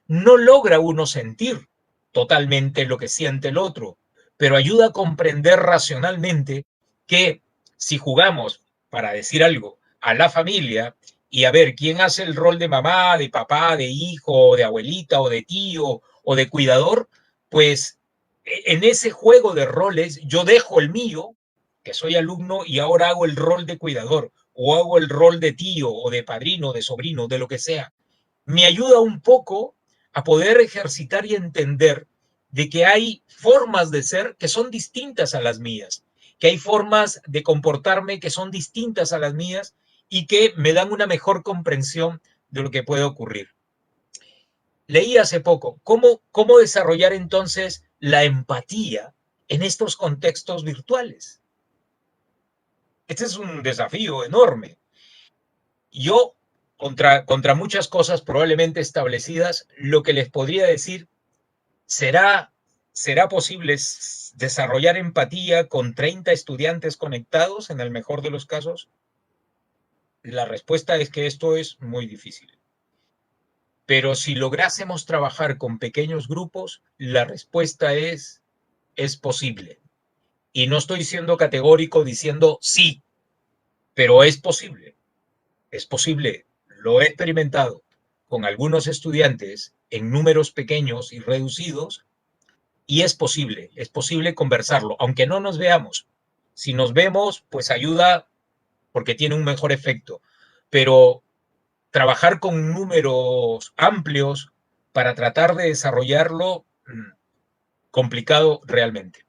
no logra uno sentir totalmente lo que siente el otro, pero ayuda a comprender racionalmente que si jugamos, para decir algo, a la familia y a ver quién hace el rol de mamá, de papá, de hijo, de abuelita o de tío o de cuidador, pues en ese juego de roles yo dejo el mío, que soy alumno, y ahora hago el rol de cuidador o hago el rol de tío o de padrino, de sobrino, de lo que sea. Me ayuda un poco a poder ejercitar y entender de que hay formas de ser que son distintas a las mías, que hay formas de comportarme que son distintas a las mías y que me dan una mejor comprensión de lo que puede ocurrir. Leí hace poco cómo desarrollar entonces la empatía en estos contextos virtuales. Este es un desafío enorme. Yo, contra muchas cosas probablemente establecidas, lo que les podría decir, ¿será posible desarrollar empatía con 30 estudiantes conectados en el mejor de los casos? La respuesta es que esto es muy difícil. Pero si lográsemos trabajar con pequeños grupos, la respuesta es posible. Y no estoy siendo categórico diciendo sí, pero es posible. Es posible, lo he experimentado con algunos estudiantes en números pequeños y reducidos, y es posible conversarlo, aunque no nos veamos. Si nos vemos, pues ayuda porque tiene un mejor efecto, pero trabajar con números amplios para tratar de desarrollarlo, complicado realmente.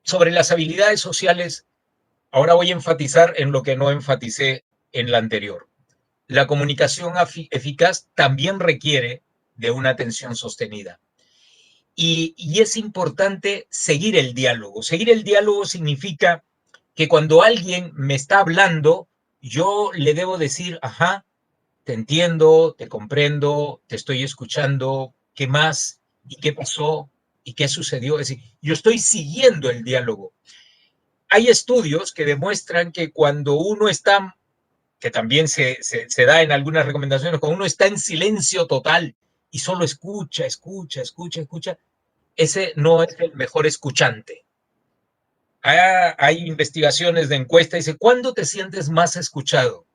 Sobre las habilidades sociales, ahora voy a enfatizar en lo que no enfaticé en la anterior. La comunicación eficaz también requiere de una atención sostenida. Y es importante seguir el diálogo. Seguir el diálogo significa que cuando alguien me está hablando, yo le debo decir, ajá, te entiendo, te comprendo, te estoy escuchando, ¿qué más? ¿Y qué pasó? ¿Y qué sucedió? Es decir, yo estoy siguiendo el diálogo. Hay estudios que demuestran que cuando uno está, que también se da en algunas recomendaciones, cuando uno está en silencio total y solo escucha, ese no es el mejor escuchante. Hay investigaciones de encuesta y dice, ¿cuándo te sientes más escuchado?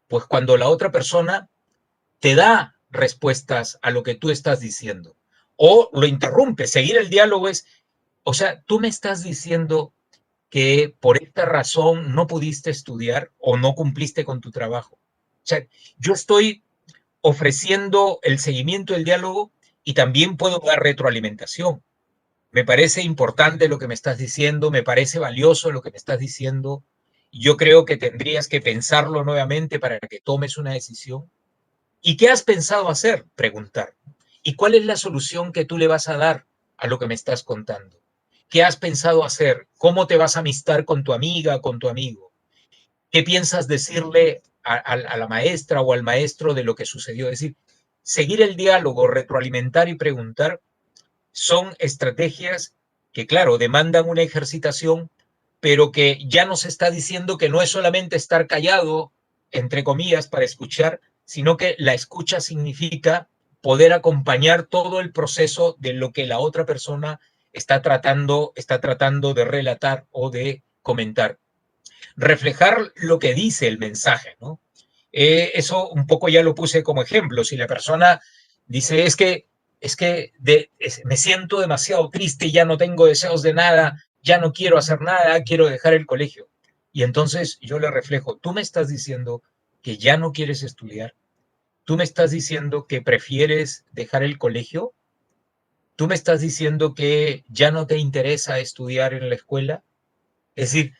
Pues cuando la otra persona te da respuestas a lo que tú estás diciendo o lo interrumpe. Seguir el diálogo es, o sea, tú me estás diciendo que por esta razón no pudiste estudiar o no cumpliste con tu trabajo. O sea, yo estoy ofreciendo el seguimiento del diálogo y también puedo dar retroalimentación. Me parece importante lo que me estás diciendo, me parece valioso lo que me estás diciendo. Yo creo que tendrías que pensarlo nuevamente para que tomes una decisión. ¿Y qué has pensado hacer? Preguntar. ¿Y cuál es la solución que tú le vas a dar a lo que me estás contando? ¿Qué has pensado hacer? ¿Cómo te vas a amistar con tu amiga, con tu amigo? ¿Qué piensas decirle a la maestra o al maestro de lo que sucedió? Es decir, seguir el diálogo, retroalimentar y preguntar son estrategias que, claro, demandan una ejercitación, pero que ya nos está diciendo que no es solamente estar callado, entre comillas, para escuchar, sino que la escucha significa poder acompañar todo el proceso de lo que la otra persona está tratando de relatar o de comentar. Reflejar lo que dice el mensaje, ¿no? Eso un poco ya lo puse como ejemplo. Si la persona dice, me siento demasiado triste, ya no tengo deseos de nada, ya no quiero hacer nada, quiero dejar el colegio. Y entonces yo le reflejo, tú me estás diciendo que ya no quieres estudiar, tú me estás diciendo que prefieres dejar el colegio, tú me estás diciendo que ya no te interesa estudiar en la escuela. Es decir,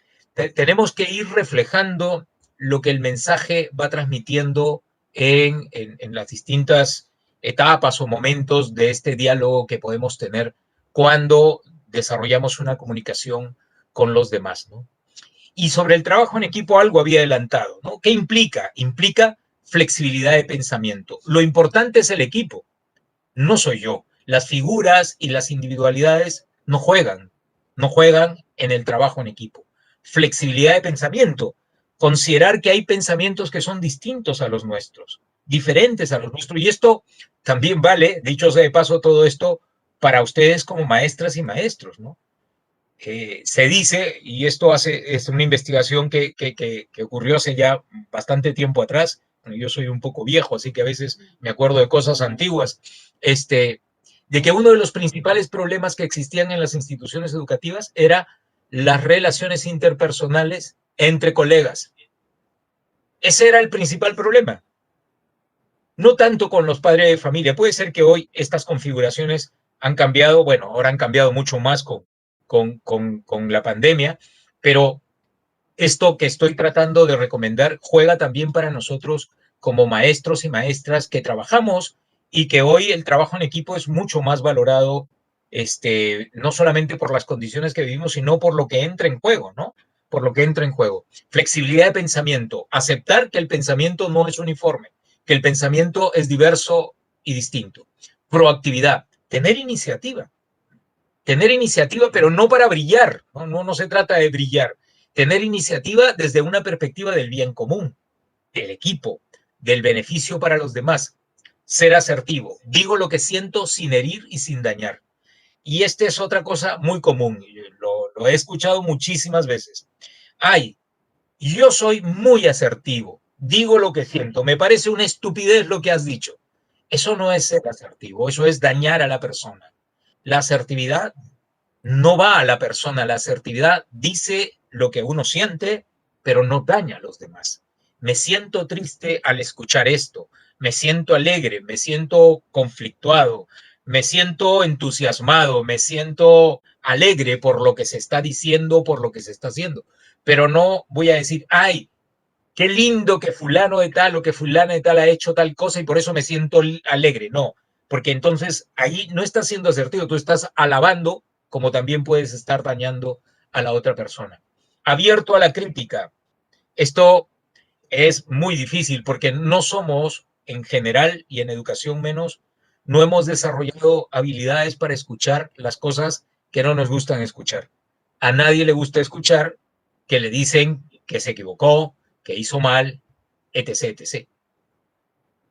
tenemos que ir reflejando lo que el mensaje va transmitiendo en las distintas etapas o momentos de este diálogo que podemos tener cuando desarrollamos una comunicación con los demás, ¿no? Y sobre el trabajo en equipo algo había adelantado, ¿no? ¿Qué implica? Implica flexibilidad de pensamiento. Lo importante es el equipo, no soy yo. Las figuras y las individualidades no juegan en el trabajo en equipo. Flexibilidad de pensamiento, considerar que hay pensamientos que son distintos a los nuestros, diferentes a los nuestros. Y esto también vale, dicho sea de paso, todo esto para ustedes como maestras y maestros, ¿no? Se dice, y esto es una investigación que ocurrió hace ya bastante tiempo atrás. Bueno, yo soy un poco viejo, así que a veces me acuerdo de cosas antiguas, de que uno de los principales problemas que existían en las instituciones educativas era las relaciones interpersonales entre colegas. Ese era el principal problema. No tanto con los padres de familia. Puede ser que hoy estas configuraciones han cambiado, bueno, ahora han cambiado mucho más con la pandemia, pero esto que estoy tratando de recomendar juega también para nosotros como maestros y maestras que trabajamos y que hoy el trabajo en equipo es mucho más valorado, no solamente por las condiciones que vivimos, sino por lo que entra en juego, ¿no? Por lo que entra en juego. Flexibilidad de pensamiento, aceptar que el pensamiento no es uniforme, que el pensamiento es diverso y distinto. Proactividad, tener iniciativa, pero no para brillar, no se trata de brillar, tener iniciativa desde una perspectiva del bien común, del equipo, del beneficio para los demás, ser asertivo, digo lo que siento sin herir y sin dañar. Y esta es otra cosa muy común, lo he escuchado muchísimas veces. Yo soy muy asertivo, digo lo que siento, me parece una estupidez lo que has dicho. Eso no es ser asertivo, eso es dañar a la persona. La asertividad no va a la persona, la asertividad dice lo que uno siente, pero no daña a los demás. Me siento triste al escuchar esto, me siento alegre, me siento conflictuado, me siento entusiasmado, me siento alegre por lo que se está diciendo, por lo que se está haciendo, pero no voy a decir, ay, qué lindo que fulano de tal o que fulana de tal ha hecho tal cosa y por eso me siento alegre. No, porque entonces ahí no estás siendo asertivo, tú estás alabando como también puedes estar dañando a la otra persona. Abierto a la crítica. Esto es muy difícil porque no somos, en general y en educación menos, no hemos desarrollado habilidades para escuchar las cosas que no nos gustan escuchar. A nadie le gusta escuchar que le dicen que se equivocó, que hizo mal, etc., etc.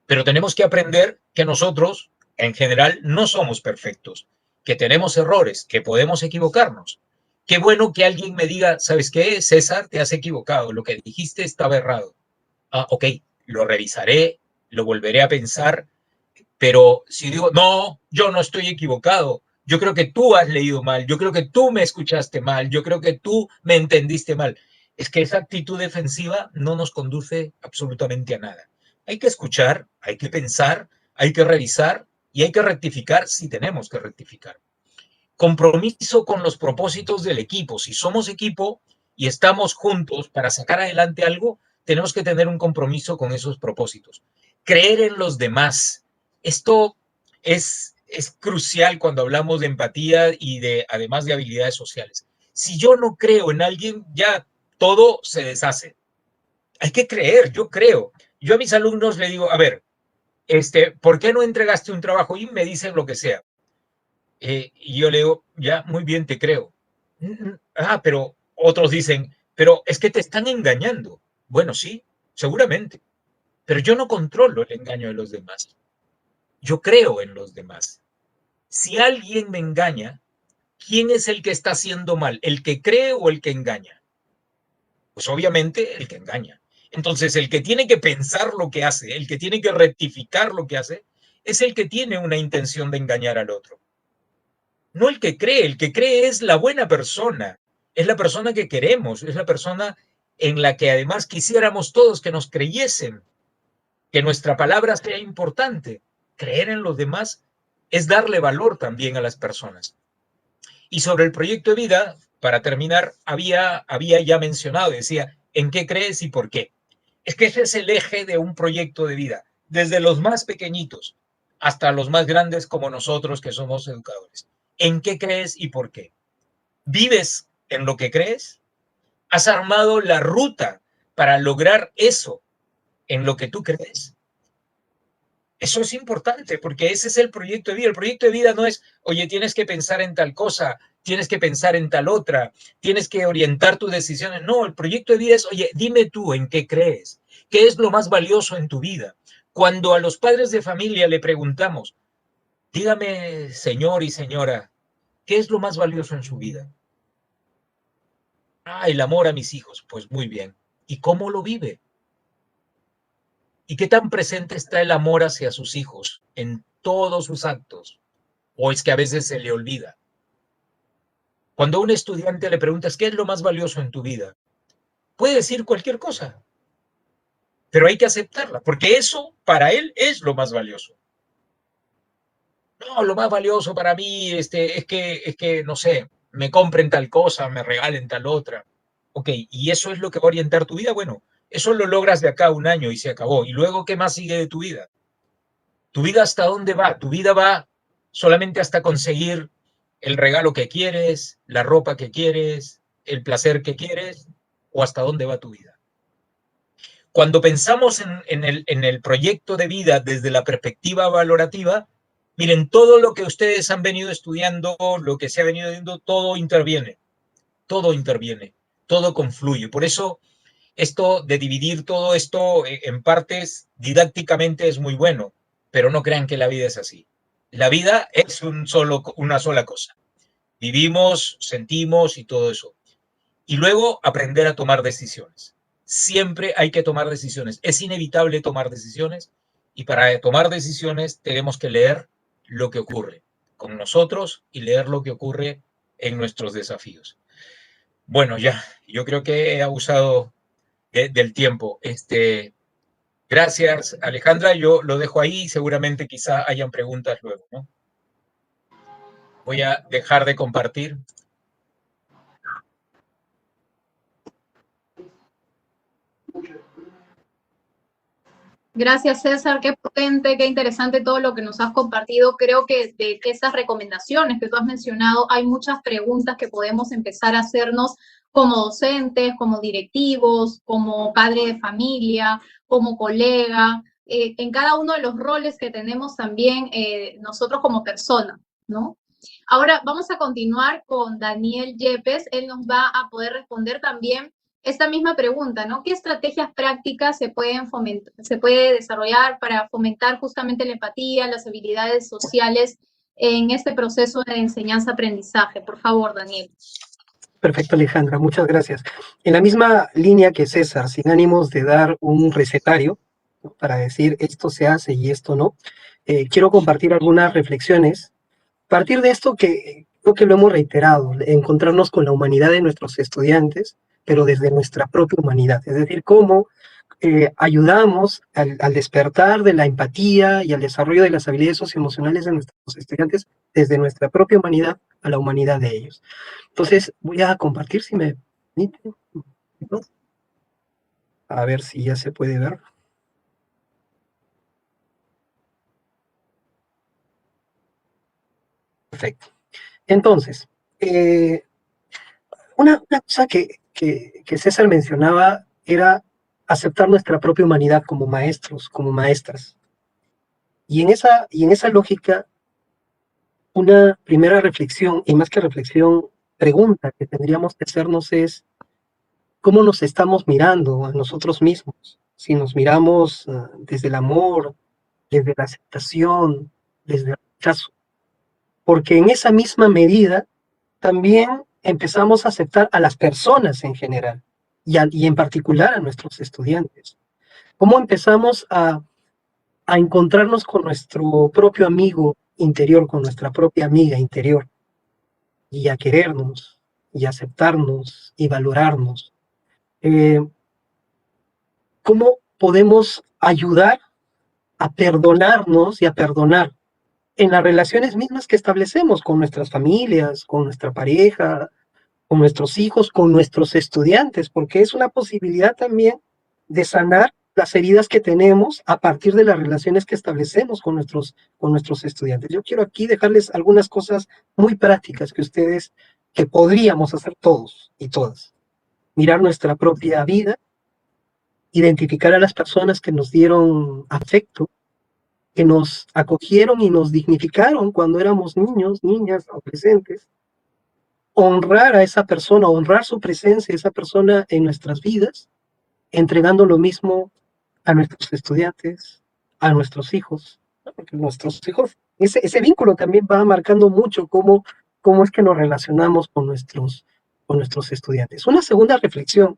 Pero tenemos que aprender que nosotros, en general, no somos perfectos, que tenemos errores, que podemos equivocarnos. Qué bueno que alguien me diga, ¿sabes qué, César? Te has equivocado, lo que dijiste estaba errado. Ok, lo revisaré, lo volveré a pensar, pero si digo, no, yo no estoy equivocado, yo creo que tú has leído mal, yo creo que tú me escuchaste mal, yo creo que tú me entendiste mal. Es que esa actitud defensiva no nos conduce absolutamente a nada. Hay que escuchar, hay que pensar, hay que revisar y hay que rectificar si tenemos que rectificar. Compromiso con los propósitos del equipo. Si somos equipo y estamos juntos para sacar adelante algo, tenemos que tener un compromiso con esos propósitos. Creer en los demás. Esto es crucial cuando hablamos de empatía y además de habilidades sociales. Si yo no creo en alguien, ya todo se deshace. Hay que creer, yo creo. Yo a mis alumnos le digo, a ver, ¿por qué no entregaste un trabajo? Y me dicen lo que sea. Y yo le digo, ya, muy bien, te creo. Pero otros dicen, pero es que te están engañando. Bueno, sí, seguramente. Pero yo no controlo el engaño de los demás. Yo creo en los demás. Si alguien me engaña, ¿quién es el que está haciendo mal? ¿El que cree o el que engaña? Pues obviamente el que engaña. Entonces, el que tiene que pensar lo que hace, el que tiene que rectificar lo que hace, es el que tiene una intención de engañar al otro. No el que cree es la buena persona, es la persona que queremos, es la persona en la que además quisiéramos todos que nos creyesen, que nuestra palabra sea importante. Creer en los demás es darle valor también a las personas. Y sobre el proyecto de vida, para terminar, había ya mencionado, decía, ¿en qué crees y por qué? Es que ese es el eje de un proyecto de vida, desde los más pequeñitos hasta los más grandes como nosotros que somos educadores. ¿En qué crees y por qué? ¿Vives en lo que crees? ¿Has armado la ruta para lograr eso en lo que tú crees? Eso es importante porque ese es el proyecto de vida. El proyecto de vida no es, oye, tienes que pensar en tal cosa, tienes que pensar en tal otra, tienes que orientar tus decisiones. No, el proyecto de vida es, oye, dime tú en qué crees, qué es lo más valioso en tu vida, Cuando a los padres de familia le preguntamos, dígame, señor y señora, ¿qué es lo más valioso en su vida? Ah, el amor a mis hijos. Pues muy bien. ¿Y cómo lo vive? ¿Y qué tan presente está el amor hacia sus hijos en todos sus actos? ¿O es que a veces se le olvida? Cuando a un estudiante le preguntas, ¿qué es lo más valioso en tu vida? Puede decir cualquier cosa, pero hay que aceptarla, porque eso para él es lo más valioso. No, lo más valioso para mí es que, no sé, me compren tal cosa, me regalen tal otra. Ok, ¿y eso es lo que va a orientar tu vida? Bueno, eso lo logras de acá a un año y se acabó. ¿Y luego qué más sigue de tu vida? ¿Tu vida hasta dónde va? ¿Tu vida va solamente hasta conseguir el regalo que quieres, la ropa que quieres, el placer que quieres? ¿O hasta dónde va tu vida? Cuando pensamos en el proyecto de vida desde la perspectiva valorativa, miren, todo lo que ustedes han venido estudiando, lo que se ha venido viendo, todo interviene, todo confluye. Por eso, esto de dividir todo esto en partes didácticamente es muy bueno, pero no crean que la vida es así. La vida es una sola cosa. Vivimos, sentimos y todo eso. Y luego aprender a tomar decisiones. Siempre hay que tomar decisiones. Es inevitable tomar decisiones y para tomar decisiones tenemos que leer lo que ocurre con nosotros y leer lo que ocurre en nuestros desafíos. Bueno, ya, yo creo que he abusado del tiempo. Gracias, Alejandra. Yo lo dejo ahí y seguramente quizá hayan preguntas luego, ¿no? Voy a dejar de compartir. Gracias, César. Qué potente, qué interesante todo lo que nos has compartido. Creo que de esas recomendaciones que tú has mencionado, hay muchas preguntas que podemos empezar a hacernos como docentes, como directivos, como padre de familia, como colega, en cada uno de los roles que tenemos también nosotros como personas, ¿no? Ahora vamos a continuar con Daniel Yepes. Él nos va a poder responder también esta misma pregunta, ¿no? ¿Qué estrategias prácticas se puede desarrollar para fomentar justamente la empatía, las habilidades sociales en este proceso de enseñanza-aprendizaje? Por favor, Daniel. Perfecto, Alejandra, muchas gracias. En la misma línea que César, sin ánimos de dar un recetario, ¿no?, para decir esto se hace y esto no, quiero compartir algunas reflexiones. A partir de esto que creo que lo hemos reiterado, encontrarnos con la humanidad de nuestros estudiantes, pero desde nuestra propia humanidad. Es decir, cómo ayudamos al despertar de la empatía y al desarrollo de las habilidades socioemocionales de nuestros estudiantes desde nuestra propia humanidad a la humanidad de ellos. Entonces, voy a compartir, si me permite, ¿no? A ver si ya se puede ver. Perfecto. Entonces, una cosa que César mencionaba era aceptar nuestra propia humanidad como maestros, como maestras. Y en esa lógica, una primera reflexión, y más que reflexión, pregunta que tendríamos que hacernos es, ¿cómo nos estamos mirando a nosotros mismos? Si nos miramos desde el amor, desde la aceptación, desde el rechazo. Porque en esa misma medida también empezamos a aceptar a las personas en general y en particular a nuestros estudiantes. ¿Cómo empezamos a encontrarnos con nuestro propio amigo interior, con nuestra propia amiga interior, y a querernos, y aceptarnos, y valorarnos? ¿Cómo podemos ayudar a perdonarnos y a perdonar en las relaciones mismas que establecemos con nuestras familias, con nuestra pareja, con nuestros hijos, con nuestros estudiantes? Porque es una posibilidad también de sanar las heridas que tenemos a partir de las relaciones que establecemos con nuestros estudiantes. Yo quiero aquí dejarles algunas cosas muy prácticas que podríamos hacer todos y todas. Mirar nuestra propia vida, identificar a las personas que nos dieron afecto, que nos acogieron y nos dignificaron cuando éramos niños, niñas, adolescentes. Honrar a esa persona, honrar su presencia, esa persona en nuestras vidas, entregando lo mismo a nuestros estudiantes, a nuestros hijos, ¿no? Porque nuestros hijos, ese vínculo también va marcando mucho cómo es que nos relacionamos con nuestros estudiantes. Una segunda reflexión,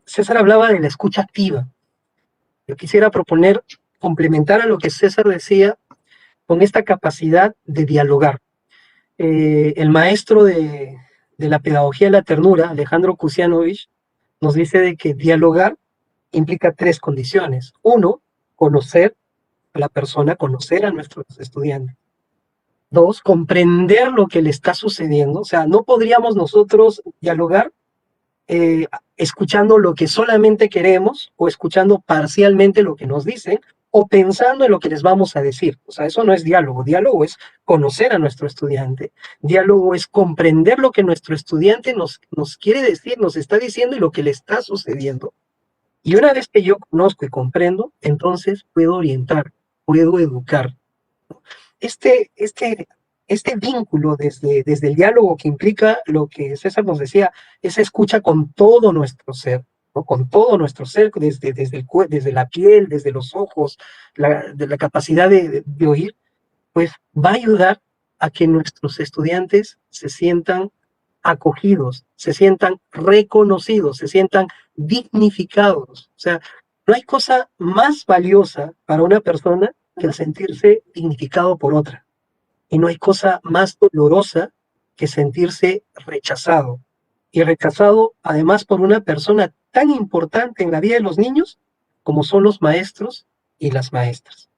César hablaba de la escucha activa. Yo quisiera proponer, complementar a lo que César decía, con esta capacidad de dialogar. El maestro de la pedagogía de la ternura, Alejandro Kusianovich, nos dice de que dialogar implica 3 condiciones. Uno, conocer a la persona, conocer a nuestros estudiantes. 2, comprender lo que le está sucediendo. O sea, no podríamos nosotros dialogar escuchando lo que solamente queremos o escuchando parcialmente lo que nos dicen o pensando en lo que les vamos a decir. O sea, eso no es diálogo. Diálogo es conocer a nuestro estudiante. Diálogo es comprender lo que nuestro estudiante nos quiere decir, nos está diciendo y lo que le está sucediendo. Y una vez que yo conozco y comprendo, entonces puedo orientar, puedo educar. Este vínculo desde el diálogo que implica lo que César nos decía, esa escucha con todo nuestro ser, ¿no? Con todo nuestro ser, desde la piel, desde los ojos, de la capacidad de oír, pues va a ayudar a que nuestros estudiantes se sientan acogidos, se sientan reconocidos, se sientan dignificados. O sea, no hay cosa más valiosa para una persona que el sentirse dignificado por otra. Y no hay cosa más dolorosa que sentirse rechazado. Y rechazado además por una persona tan importante en la vida de los niños como son los maestros y las maestras.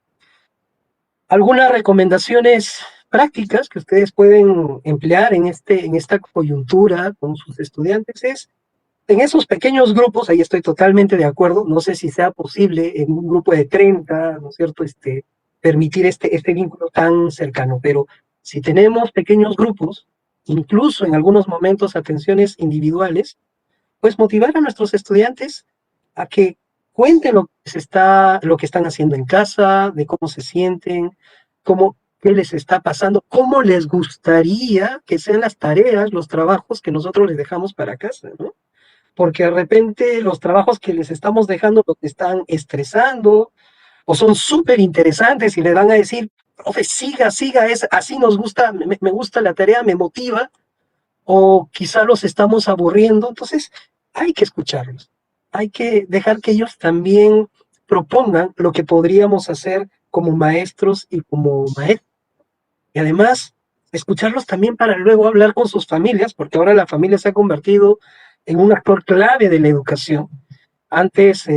Algunas recomendaciones prácticas que ustedes pueden emplear en esta coyuntura con sus estudiantes es, en esos pequeños grupos, ahí estoy totalmente de acuerdo, no sé si sea posible en un grupo de 30, ¿no es cierto?, permitir este vínculo tan cercano, pero si tenemos pequeños grupos, incluso en algunos momentos atenciones individuales, pues motivar a nuestros estudiantes a que cuenten lo que están haciendo en casa, de cómo se sienten, qué les está pasando, cómo les gustaría que sean las tareas, los trabajos que nosotros les dejamos para casa, ¿no? Porque de repente los trabajos que les estamos dejando los están estresando, o son súper interesantes y le van a decir, profe, siga, así nos gusta, me gusta la tarea, me motiva, o quizá los estamos aburriendo. Entonces hay que escucharlos, hay que dejar que ellos también propongan lo que podríamos hacer como maestros y como maestros. Y además, escucharlos también para luego hablar con sus familias, porque ahora la familia se ha convertido en un actor clave de la educación. Antes,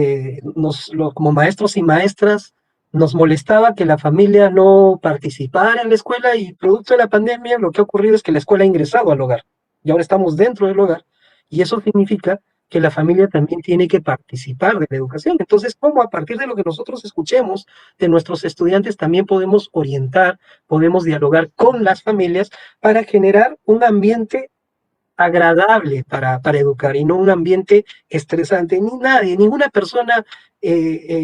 como maestros y maestras, nos molestaba que la familia no participara en la escuela y producto de la pandemia lo que ha ocurrido es que la escuela ha ingresado al hogar y ahora estamos dentro del hogar y eso significa que la familia también tiene que participar de la educación. Entonces, ¿cómo a partir de lo que nosotros escuchemos de nuestros estudiantes también podemos orientar, podemos dialogar con las familias para generar un ambiente agradable para educar y no un ambiente estresante? Ninguna persona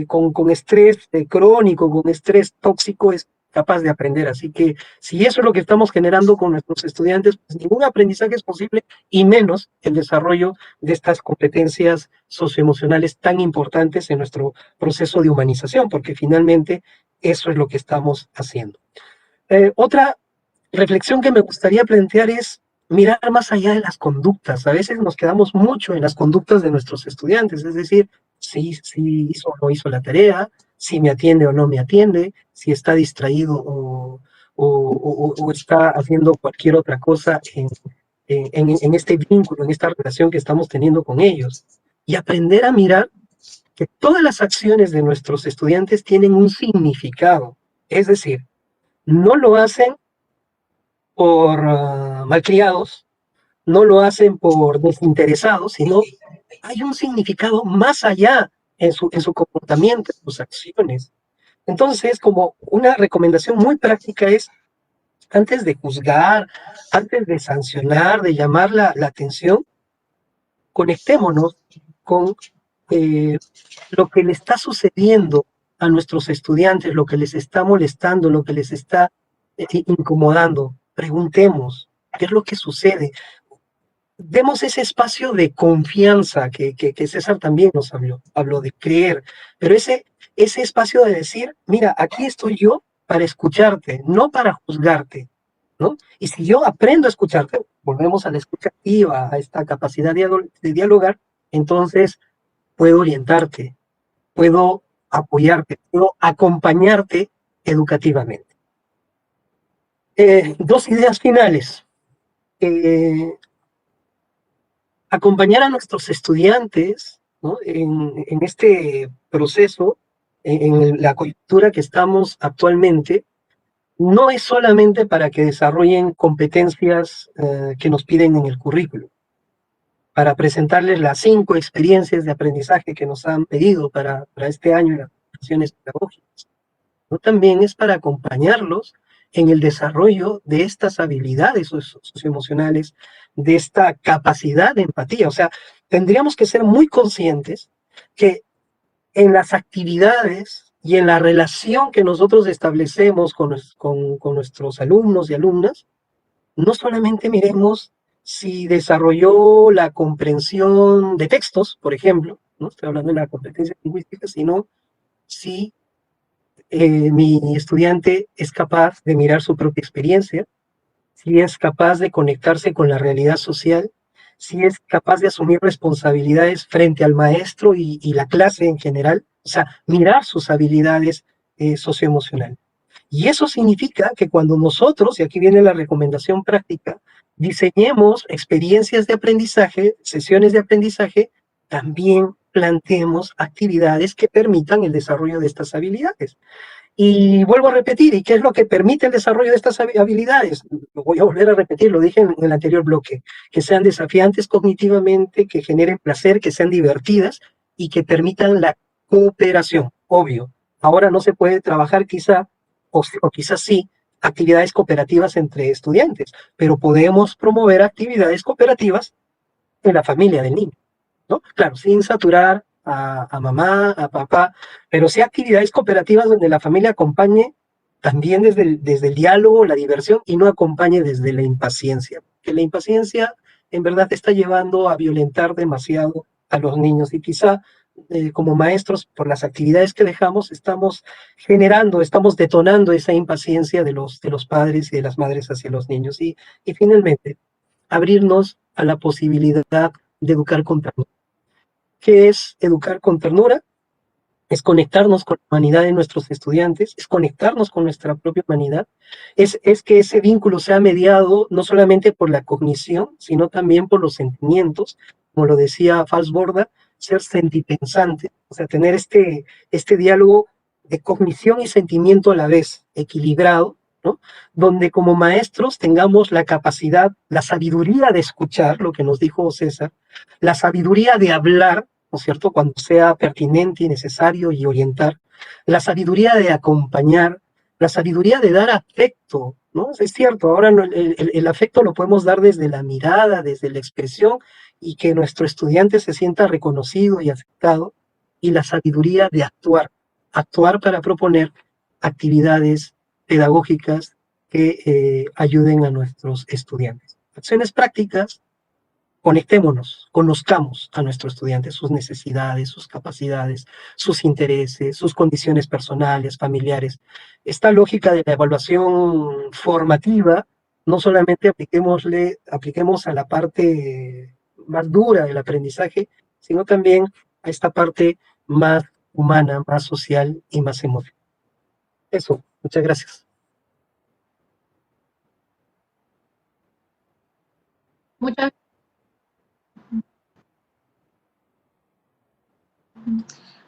con estrés crónico, con estrés tóxico es capaz de aprender. Así que si eso es lo que estamos generando con nuestros estudiantes, pues ningún aprendizaje es posible y menos el desarrollo de estas competencias socioemocionales tan importantes en nuestro proceso de humanización, porque finalmente eso es lo que estamos haciendo. Otra reflexión que me gustaría plantear es mirar más allá de las conductas. A veces nos quedamos mucho en las conductas de nuestros estudiantes, es decir, si hizo o no hizo la tarea, si me atiende o no me atiende, si está distraído o está haciendo cualquier otra cosa en este vínculo, en esta relación que estamos teniendo con ellos. Y aprender a mirar que todas las acciones de nuestros estudiantes tienen un significado. Es decir, no lo hacen por malcriados, no lo hacen por desinteresados, sino hay un significado más allá en su comportamiento, en sus acciones. Entonces, como una recomendación muy práctica es, antes de juzgar, antes de sancionar, de llamar la atención, conectémonos con lo que le está sucediendo a nuestros estudiantes, lo que les está molestando, lo que les está incomodando. Preguntemos, ¿qué es lo que sucede? Demos ese espacio de confianza que César también nos habló de creer, pero ese ese espacio de decir, mira, aquí estoy yo para escucharte, no para juzgarte, ¿no? Y si yo aprendo a escucharte, volvemos a la escucha activa, a esta capacidad de dialogar, entonces puedo orientarte, puedo apoyarte, puedo acompañarte educativamente. Dos ideas finales. Acompañar a nuestros estudiantes, ¿no?, en este proceso, en la coyuntura que estamos actualmente, no es solamente para que desarrollen competencias que nos piden en el currículo, para presentarles las 5 experiencias de aprendizaje que nos han pedido para este año en las acciones pedagógicas, ¿no? También es para acompañarlos en el desarrollo de estas habilidades socioemocionales, de esta capacidad de empatía. O sea, tendríamos que ser muy conscientes que en las actividades y en la relación que nosotros establecemos con nuestros alumnos y alumnas, no solamente miremos si desarrolló la comprensión de textos, por ejemplo, ¿no? Estoy hablando de la competencia lingüística, sino si mi estudiante es capaz de mirar su propia experiencia, si es capaz de conectarse con la realidad social, si es capaz de asumir responsabilidades frente al maestro y la clase en general, o sea, mirar sus habilidades socioemocionales. Y eso significa que cuando nosotros, y aquí viene la recomendación práctica, diseñemos experiencias de aprendizaje, sesiones de aprendizaje, también planteemos actividades que permitan el desarrollo de estas habilidades. Y vuelvo a repetir, ¿y qué es lo que permite el desarrollo de estas habilidades? Lo voy a volver a repetir, lo dije en el anterior bloque, que sean desafiantes cognitivamente, que generen placer, que sean divertidas y que permitan la cooperación, obvio. Ahora no se puede trabajar quizá, o quizás sí, actividades cooperativas entre estudiantes, pero podemos promover actividades cooperativas en la familia del niño, ¿no? Claro, sin saturar a mamá, a papá, pero sí actividades cooperativas donde la familia acompañe también desde el diálogo, la diversión, y no acompañe desde la impaciencia, que la impaciencia en verdad está llevando a violentar demasiado a los niños y quizá como maestros, por las actividades que dejamos, estamos estamos detonando esa impaciencia de los padres y de las madres hacia los niños. Y finalmente, abrirnos a la posibilidad de educar con ternura. ¿Qué es educar con ternura? Es conectarnos con la humanidad de nuestros estudiantes, es conectarnos con nuestra propia humanidad, es que ese vínculo sea mediado no solamente por la cognición, sino también por los sentimientos, como lo decía Falsborda, ser sentipensante, o sea, tener este diálogo de cognición y sentimiento a la vez, equilibrado, ¿no? Donde como maestros tengamos la capacidad, la sabiduría de escuchar, lo que nos dijo César, la sabiduría de hablar, ¿no es cierto?, cuando sea pertinente y necesario y orientar, la sabiduría de acompañar, la sabiduría de dar afecto, ¿no? Es cierto, ahora no, el afecto lo podemos dar desde la mirada, desde la expresión, y que nuestro estudiante se sienta reconocido y aceptado, y la sabiduría de actuar para proponer actividades pedagógicas que ayuden a nuestros estudiantes. Acciones prácticas. Conectémonos, conozcamos a nuestros estudiantes, sus necesidades, sus capacidades, sus intereses, sus condiciones personales, familiares. Esta lógica de la evaluación formativa, no solamente apliquemos a la parte más dura del aprendizaje, sino también a esta parte más humana, más social y más emocional. Eso, muchas gracias.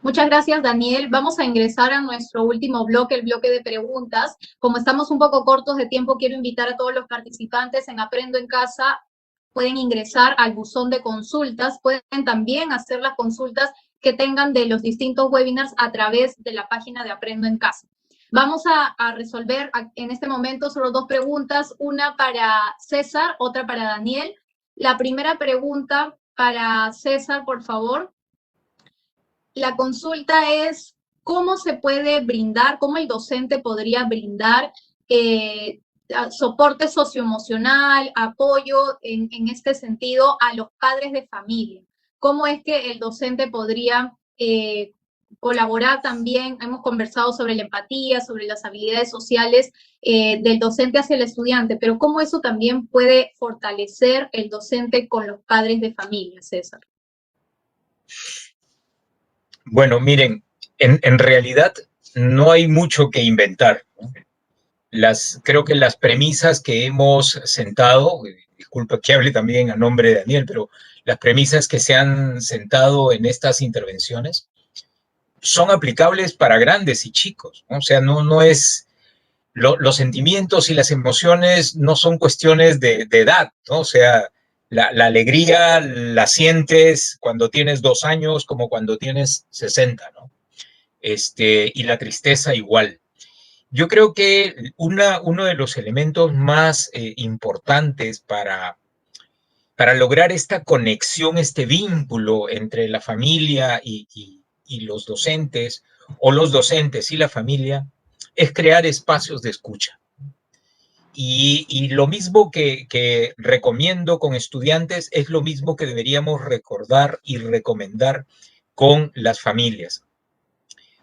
Muchas gracias, Daniel. Vamos a ingresar a nuestro último bloque, el bloque de preguntas. Como estamos un poco cortos de tiempo, quiero invitar a todos los participantes en Aprendo en Casa. Pueden ingresar al buzón de consultas, pueden también hacer las consultas que tengan de los distintos webinars a través de la página de Aprendo en Casa. Vamos a resolver en este momento solo 2 preguntas, una para César, otra para Daniel. La primera pregunta para César, por favor. La consulta es, ¿cómo se puede brindar, cómo el docente podría brindar soporte socioemocional, apoyo en este sentido a los padres de familia? ¿Cómo es que el docente podría colaborar también, hemos conversado sobre la empatía, sobre las habilidades sociales del docente hacia el estudiante, pero cómo eso también puede fortalecer el docente con los padres de familia, César. Bueno, miren, en realidad no hay mucho que inventar, ¿no? Creo que las premisas que hemos sentado, disculpa que hable también a nombre de Daniel, pero las premisas que se han sentado en estas intervenciones son aplicables para grandes y chicos, ¿no? O sea, no es, los sentimientos y las emociones no son cuestiones de edad, ¿no? O sea, la alegría la sientes cuando tienes 2 años como cuando tienes 60, ¿no? Y la tristeza igual. Yo creo que uno de los elementos más importantes para lograr esta conexión, este vínculo entre la familia y los docentes, o los docentes y la familia, es crear espacios de escucha. Y lo mismo que recomiendo con estudiantes es lo mismo que deberíamos recordar y recomendar con las familias.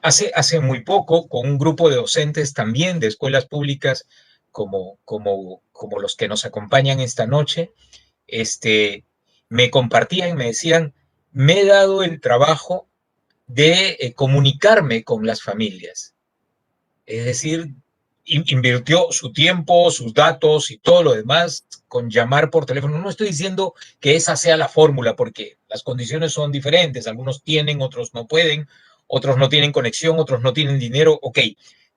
Hace muy poco, con un grupo de docentes también de escuelas públicas como los que nos acompañan esta noche, me compartían y me decían, me he dado el trabajo de comunicarme con las familias. Es decir, invirtió su tiempo, sus datos y todo lo demás con llamar por teléfono. No estoy diciendo que esa sea la fórmula, porque las condiciones son diferentes. Algunos tienen, otros no pueden, otros no tienen conexión, otros no tienen dinero, ok.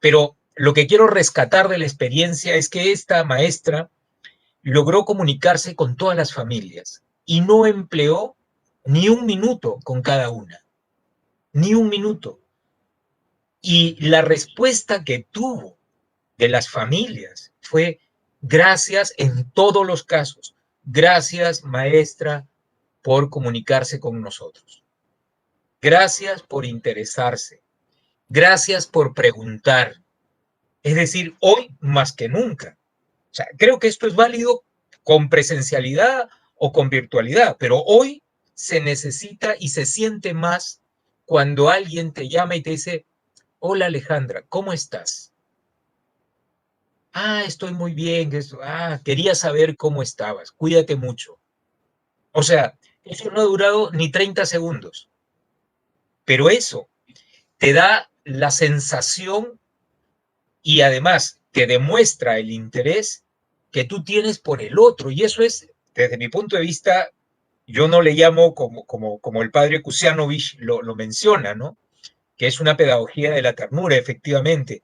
Pero lo que quiero rescatar de la experiencia es que esta maestra logró comunicarse con todas las familias y no empleó ni un minuto con cada una, ni un minuto. Y la respuesta que tuvo de las familias fue gracias en todos los casos. Gracias, maestra, por comunicarse con nosotros. Gracias por interesarse. Gracias por preguntar. Es decir, hoy más que nunca. O sea, creo que esto es válido con presencialidad o con virtualidad, pero hoy se necesita y se siente más cuando alguien te llama y te dice, hola Alejandra, ¿cómo estás? Ah, estoy muy bien. Quería saber cómo estabas. Cuídate mucho. O sea, eso no ha durado ni 30 segundos. Pero eso te da la sensación y además te demuestra el interés que tú tienes por el otro. Y eso es, desde mi punto de vista, yo no le llamo como el padre Kusianovich lo menciona, ¿no? Que es una pedagogía de la ternura, efectivamente.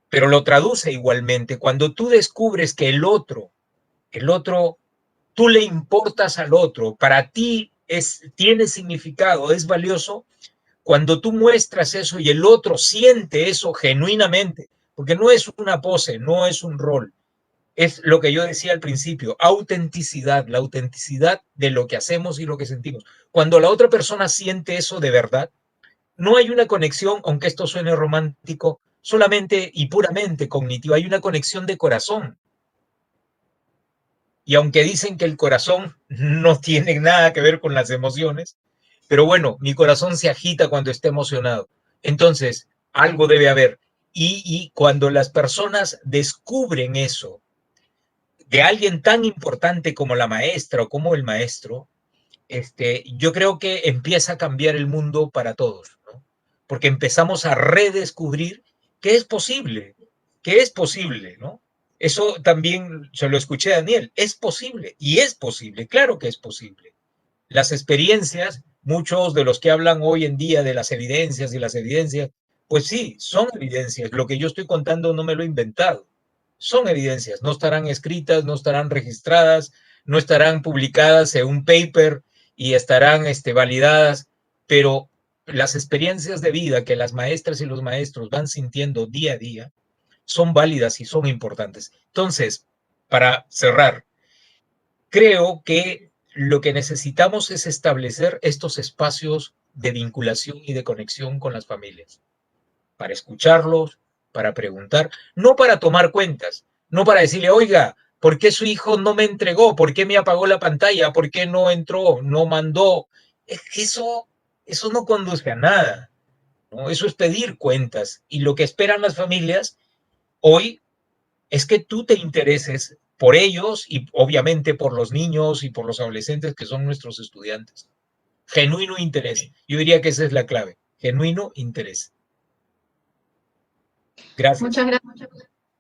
Pero lo traduce igualmente. Cuando tú descubres que el otro, tú le importas al otro, para ti tiene significado, es valioso, cuando tú muestras eso y el otro siente eso genuinamente, porque no es una pose, no es un rol, es lo que yo decía al principio, autenticidad, la autenticidad de lo que hacemos y lo que sentimos. Cuando la otra persona siente eso de verdad, no hay una conexión, aunque esto suene romántico, solamente y puramente cognitiva, hay una conexión de corazón. Y aunque dicen que el corazón no tiene nada que ver con las emociones, pero bueno, mi corazón se agita cuando está emocionado. Entonces, algo debe haber. Y cuando las personas descubren eso de alguien tan importante como la maestra o como el maestro, yo creo que empieza a cambiar el mundo para todos, ¿no? Porque empezamos a redescubrir que es posible, ¿no? Eso también se lo escuché a Daniel, es posible, y es posible, claro que es posible. Las experiencias, muchos de los que hablan hoy en día de las evidencias, pues sí, son evidencias. Lo que yo estoy contando no me lo he inventado. Son evidencias, no estarán escritas, no estarán registradas, no estarán publicadas en un paper y estarán validadas, pero las experiencias de vida que las maestras y los maestros van sintiendo día a día son válidas y son importantes. Entonces, para cerrar, creo que lo que necesitamos es establecer estos espacios de vinculación y de conexión con las familias, para escucharlos, para preguntar, no para tomar cuentas, no para decirle, oiga, ¿por qué su hijo no me entregó? ¿Por qué me apagó la pantalla? ¿Por qué no entró? ¿No mandó? Es que eso no conduce a nada. ¿no? Eso es pedir cuentas. Y lo que esperan las familias hoy es que tú te intereses por ellos y obviamente por los niños y por los adolescentes que son nuestros estudiantes. Genuino interés. Yo diría que esa es la clave. Genuino interés. Gracias.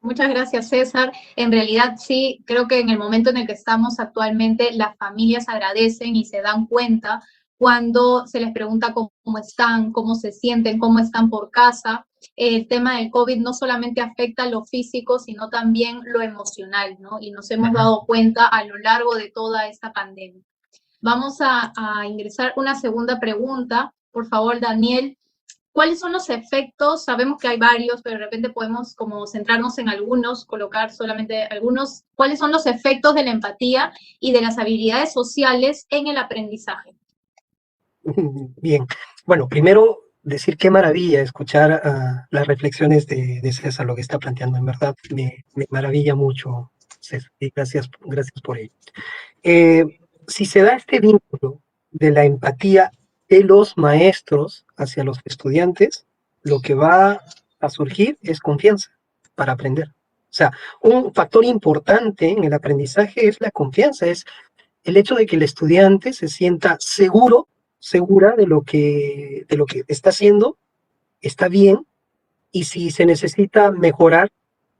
Muchas gracias, César. En realidad, sí, creo que en el momento en el que estamos actualmente, las familias agradecen y se dan cuenta cuando se les pregunta cómo están, cómo se sienten, cómo están por casa. El tema del COVID no solamente afecta lo físico, sino también lo emocional, ¿no? Y nos hemos dado cuenta a lo largo de toda esta pandemia. Vamos a ingresar una segunda pregunta. Por favor, Daniel. ¿Cuáles son los efectos? Sabemos que hay varios, pero de repente podemos como centrarnos en algunos, colocar solamente algunos. ¿Cuáles son los efectos de la empatía y de las habilidades sociales en el aprendizaje? Bien, bueno, primero decir qué maravilla escuchar las reflexiones de César, lo que está planteando, en verdad me maravilla mucho, César, y gracias por ello. Si se da este vínculo de la empatía de los maestros hacia los estudiantes, lo que va a surgir es confianza para aprender. O sea, un factor importante en el aprendizaje es la confianza, es el hecho de que el estudiante se sienta segura de lo que está haciendo, está bien, y si se necesita mejorar,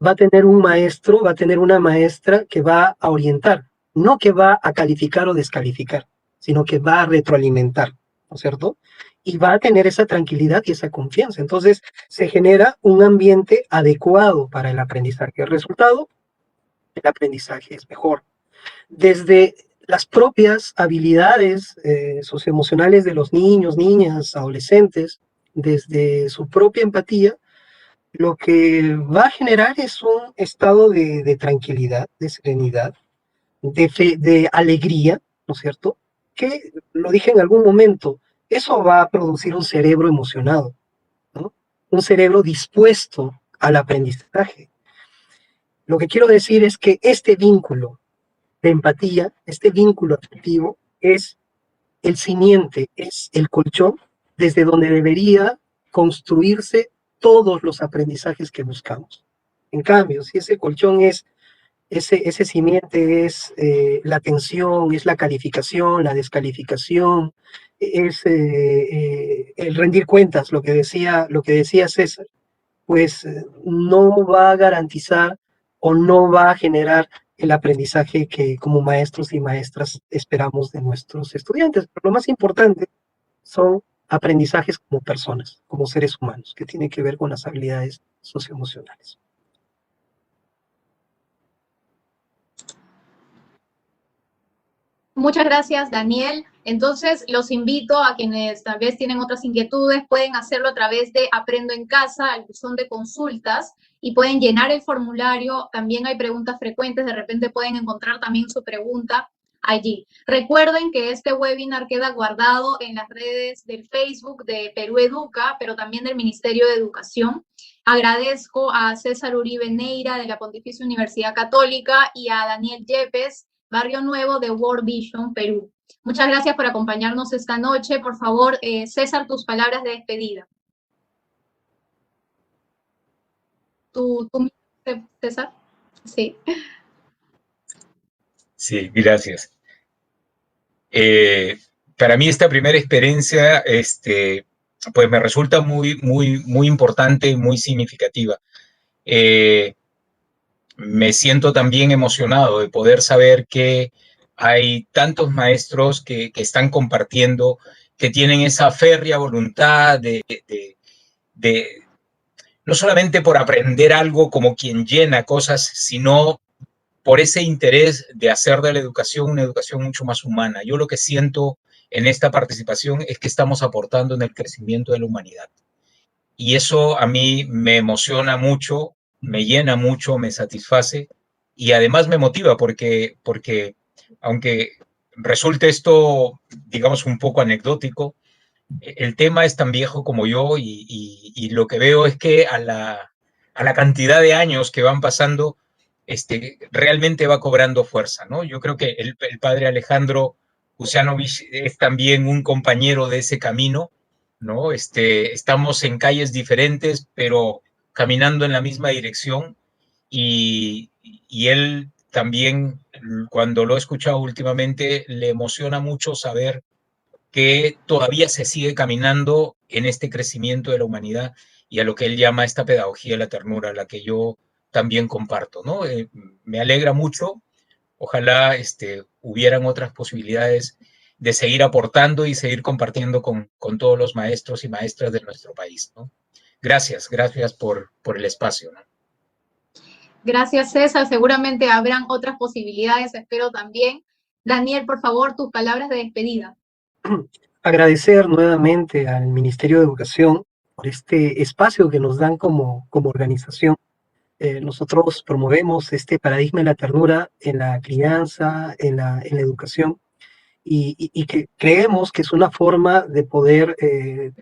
va a tener un maestro, va a tener una maestra que va a orientar, no que va a calificar o descalificar, sino que va a retroalimentar, ¿no es cierto? Y va a tener esa tranquilidad y esa confianza. Entonces se genera un ambiente adecuado para el aprendizaje. El resultado, el aprendizaje es mejor. Desde las propias habilidades socioemocionales de los niños, niñas, adolescentes, desde su propia empatía, lo que va a generar es un estado de tranquilidad, de serenidad, de alegría, ¿no es cierto? Que, lo dije en algún momento, eso va a producir un cerebro emocionado, ¿no? Un cerebro dispuesto al aprendizaje. Lo que quiero decir es que este vínculo de empatía, este vínculo afectivo, es el simiente, es el colchón desde donde debería construirse todos los aprendizajes que buscamos. En cambio, si ese colchón es, ese simiente es la atención, es la calificación, la descalificación, es el rendir cuentas, lo que decía César, pues no va a garantizar o no va a generar el aprendizaje que como maestros y maestras esperamos de nuestros estudiantes. Pero lo más importante son aprendizajes como personas, como seres humanos, que tienen que ver con las habilidades socioemocionales. Muchas gracias, Daniel. Entonces, los invito a quienes tal vez tienen otras inquietudes, pueden hacerlo a través de Aprendo en Casa, el buzón de consultas, y pueden llenar el formulario. También hay preguntas frecuentes, de repente pueden encontrar también su pregunta allí. Recuerden que este webinar queda guardado en las redes del Facebook de Perú Educa, pero también del Ministerio de Educación. Agradezco a César Uribe Neira de la Pontificia Universidad Católica y a Daniel Yepes, Barrio Nuevo de World Vision, Perú. Muchas gracias por acompañarnos esta noche. Por favor, César, tus palabras de despedida. ¿Tú, César? Sí. Sí, gracias. Para mí esta primera experiencia, pues me resulta muy importante y muy significativa. Me siento también emocionado de poder saber que hay tantos maestros que están compartiendo, que tienen esa férrea voluntad de no solamente por aprender algo como quien llena cosas, sino por ese interés de hacer de la educación una educación mucho más humana. Yo lo que siento en esta participación es que estamos aportando en el crecimiento de la humanidad. Y eso a mí me emociona mucho, me llena mucho, me satisface y además me motiva porque aunque resulte esto, digamos, un poco anecdótico, el tema es tan viejo como yo y lo que veo es que a la cantidad de años que van pasando, realmente va cobrando fuerza, ¿no? Yo creo que el padre Alejandro Usianovich es también un compañero de ese camino, ¿no? Estamos en calles diferentes, pero caminando en la misma dirección, y él también, cuando lo he escuchado últimamente, le emociona mucho saber que todavía se sigue caminando en este crecimiento de la humanidad y a lo que él llama esta pedagogía de la ternura, la que yo también comparto, ¿no? Me alegra mucho. Ojalá hubieran otras posibilidades de seguir aportando y seguir compartiendo con todos los maestros y maestras de nuestro país, ¿no? Gracias por el espacio, ¿no? Gracias, César. Seguramente habrán otras posibilidades, espero también. Daniel, por favor, tus palabras de despedida. Agradecer nuevamente al Ministerio de Educación por este espacio que nos dan como organización. Nosotros promovemos este paradigma de la ternura en la crianza, en la educación, y que creemos que es una forma de poder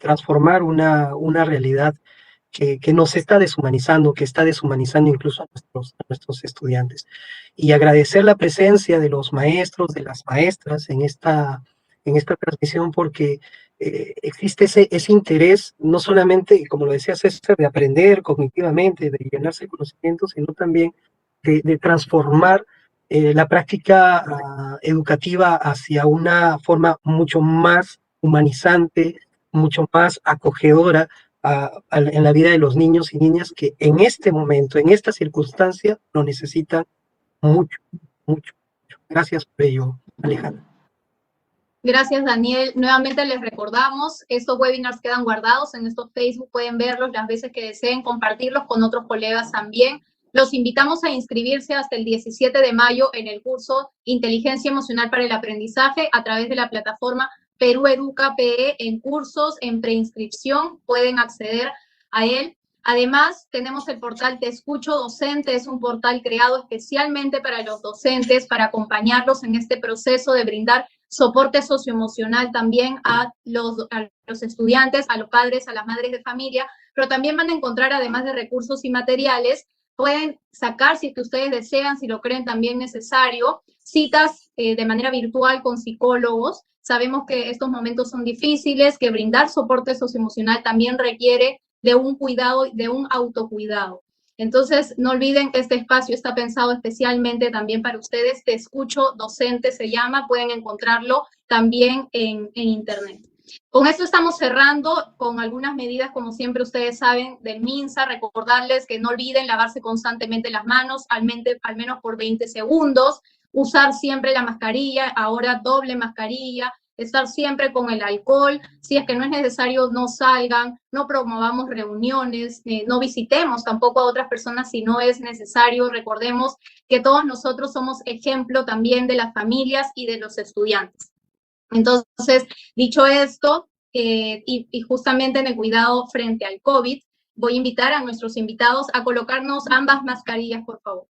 transformar una realidad que nos está deshumanizando, que está deshumanizando incluso a nuestros estudiantes. Y agradecer la presencia de los maestros, de las maestras en esta transmisión, porque existe ese interés, no solamente, como lo decía César, de aprender cognitivamente, de llenarse de conocimientos, sino también de transformar la práctica educativa hacia una forma mucho más humanizante, mucho más acogedora en la vida de los niños y niñas que en este momento, en esta circunstancia, lo necesitan mucho, mucho. Gracias por ello, Alejandra. Gracias, Daniel. Nuevamente les recordamos, estos webinars quedan guardados en estos Facebook, pueden verlos las veces que deseen, compartirlos con otros colegas también. Los invitamos a inscribirse hasta el 17 de mayo en el curso Inteligencia Emocional para el Aprendizaje a través de la plataforma Perú Educa PE en cursos, en preinscripción, pueden acceder a él. Además, tenemos el portal Te Escucho Docente, es un portal creado especialmente para los docentes, para acompañarlos en este proceso de brindar soporte socioemocional también a los estudiantes, a los padres, a las madres de familia, pero también van a encontrar, además de recursos y materiales, pueden sacar, si es que ustedes desean, si lo creen también necesario, citas de manera virtual con psicólogos. Sabemos que estos momentos son difíciles, que brindar soporte socioemocional también requiere de un cuidado, de un autocuidado. Entonces, no olviden que este espacio está pensado especialmente también para ustedes. Te Escucho Docente se llama, pueden encontrarlo también en internet. Con esto estamos cerrando con algunas medidas, como siempre ustedes saben, del MINSA. Recordarles que no olviden lavarse constantemente las manos, al menos por 20 segundos, usar siempre la mascarilla, ahora doble mascarilla, estar siempre con el alcohol. Si es que no es necesario, no salgan, no promovamos reuniones, no visitemos tampoco a otras personas si no es necesario. Recordemos que todos nosotros somos ejemplo también de las familias y de los estudiantes. Entonces, dicho esto, y justamente en el cuidado frente al COVID, voy a invitar a nuestros invitados a colocarnos ambas mascarillas, por favor.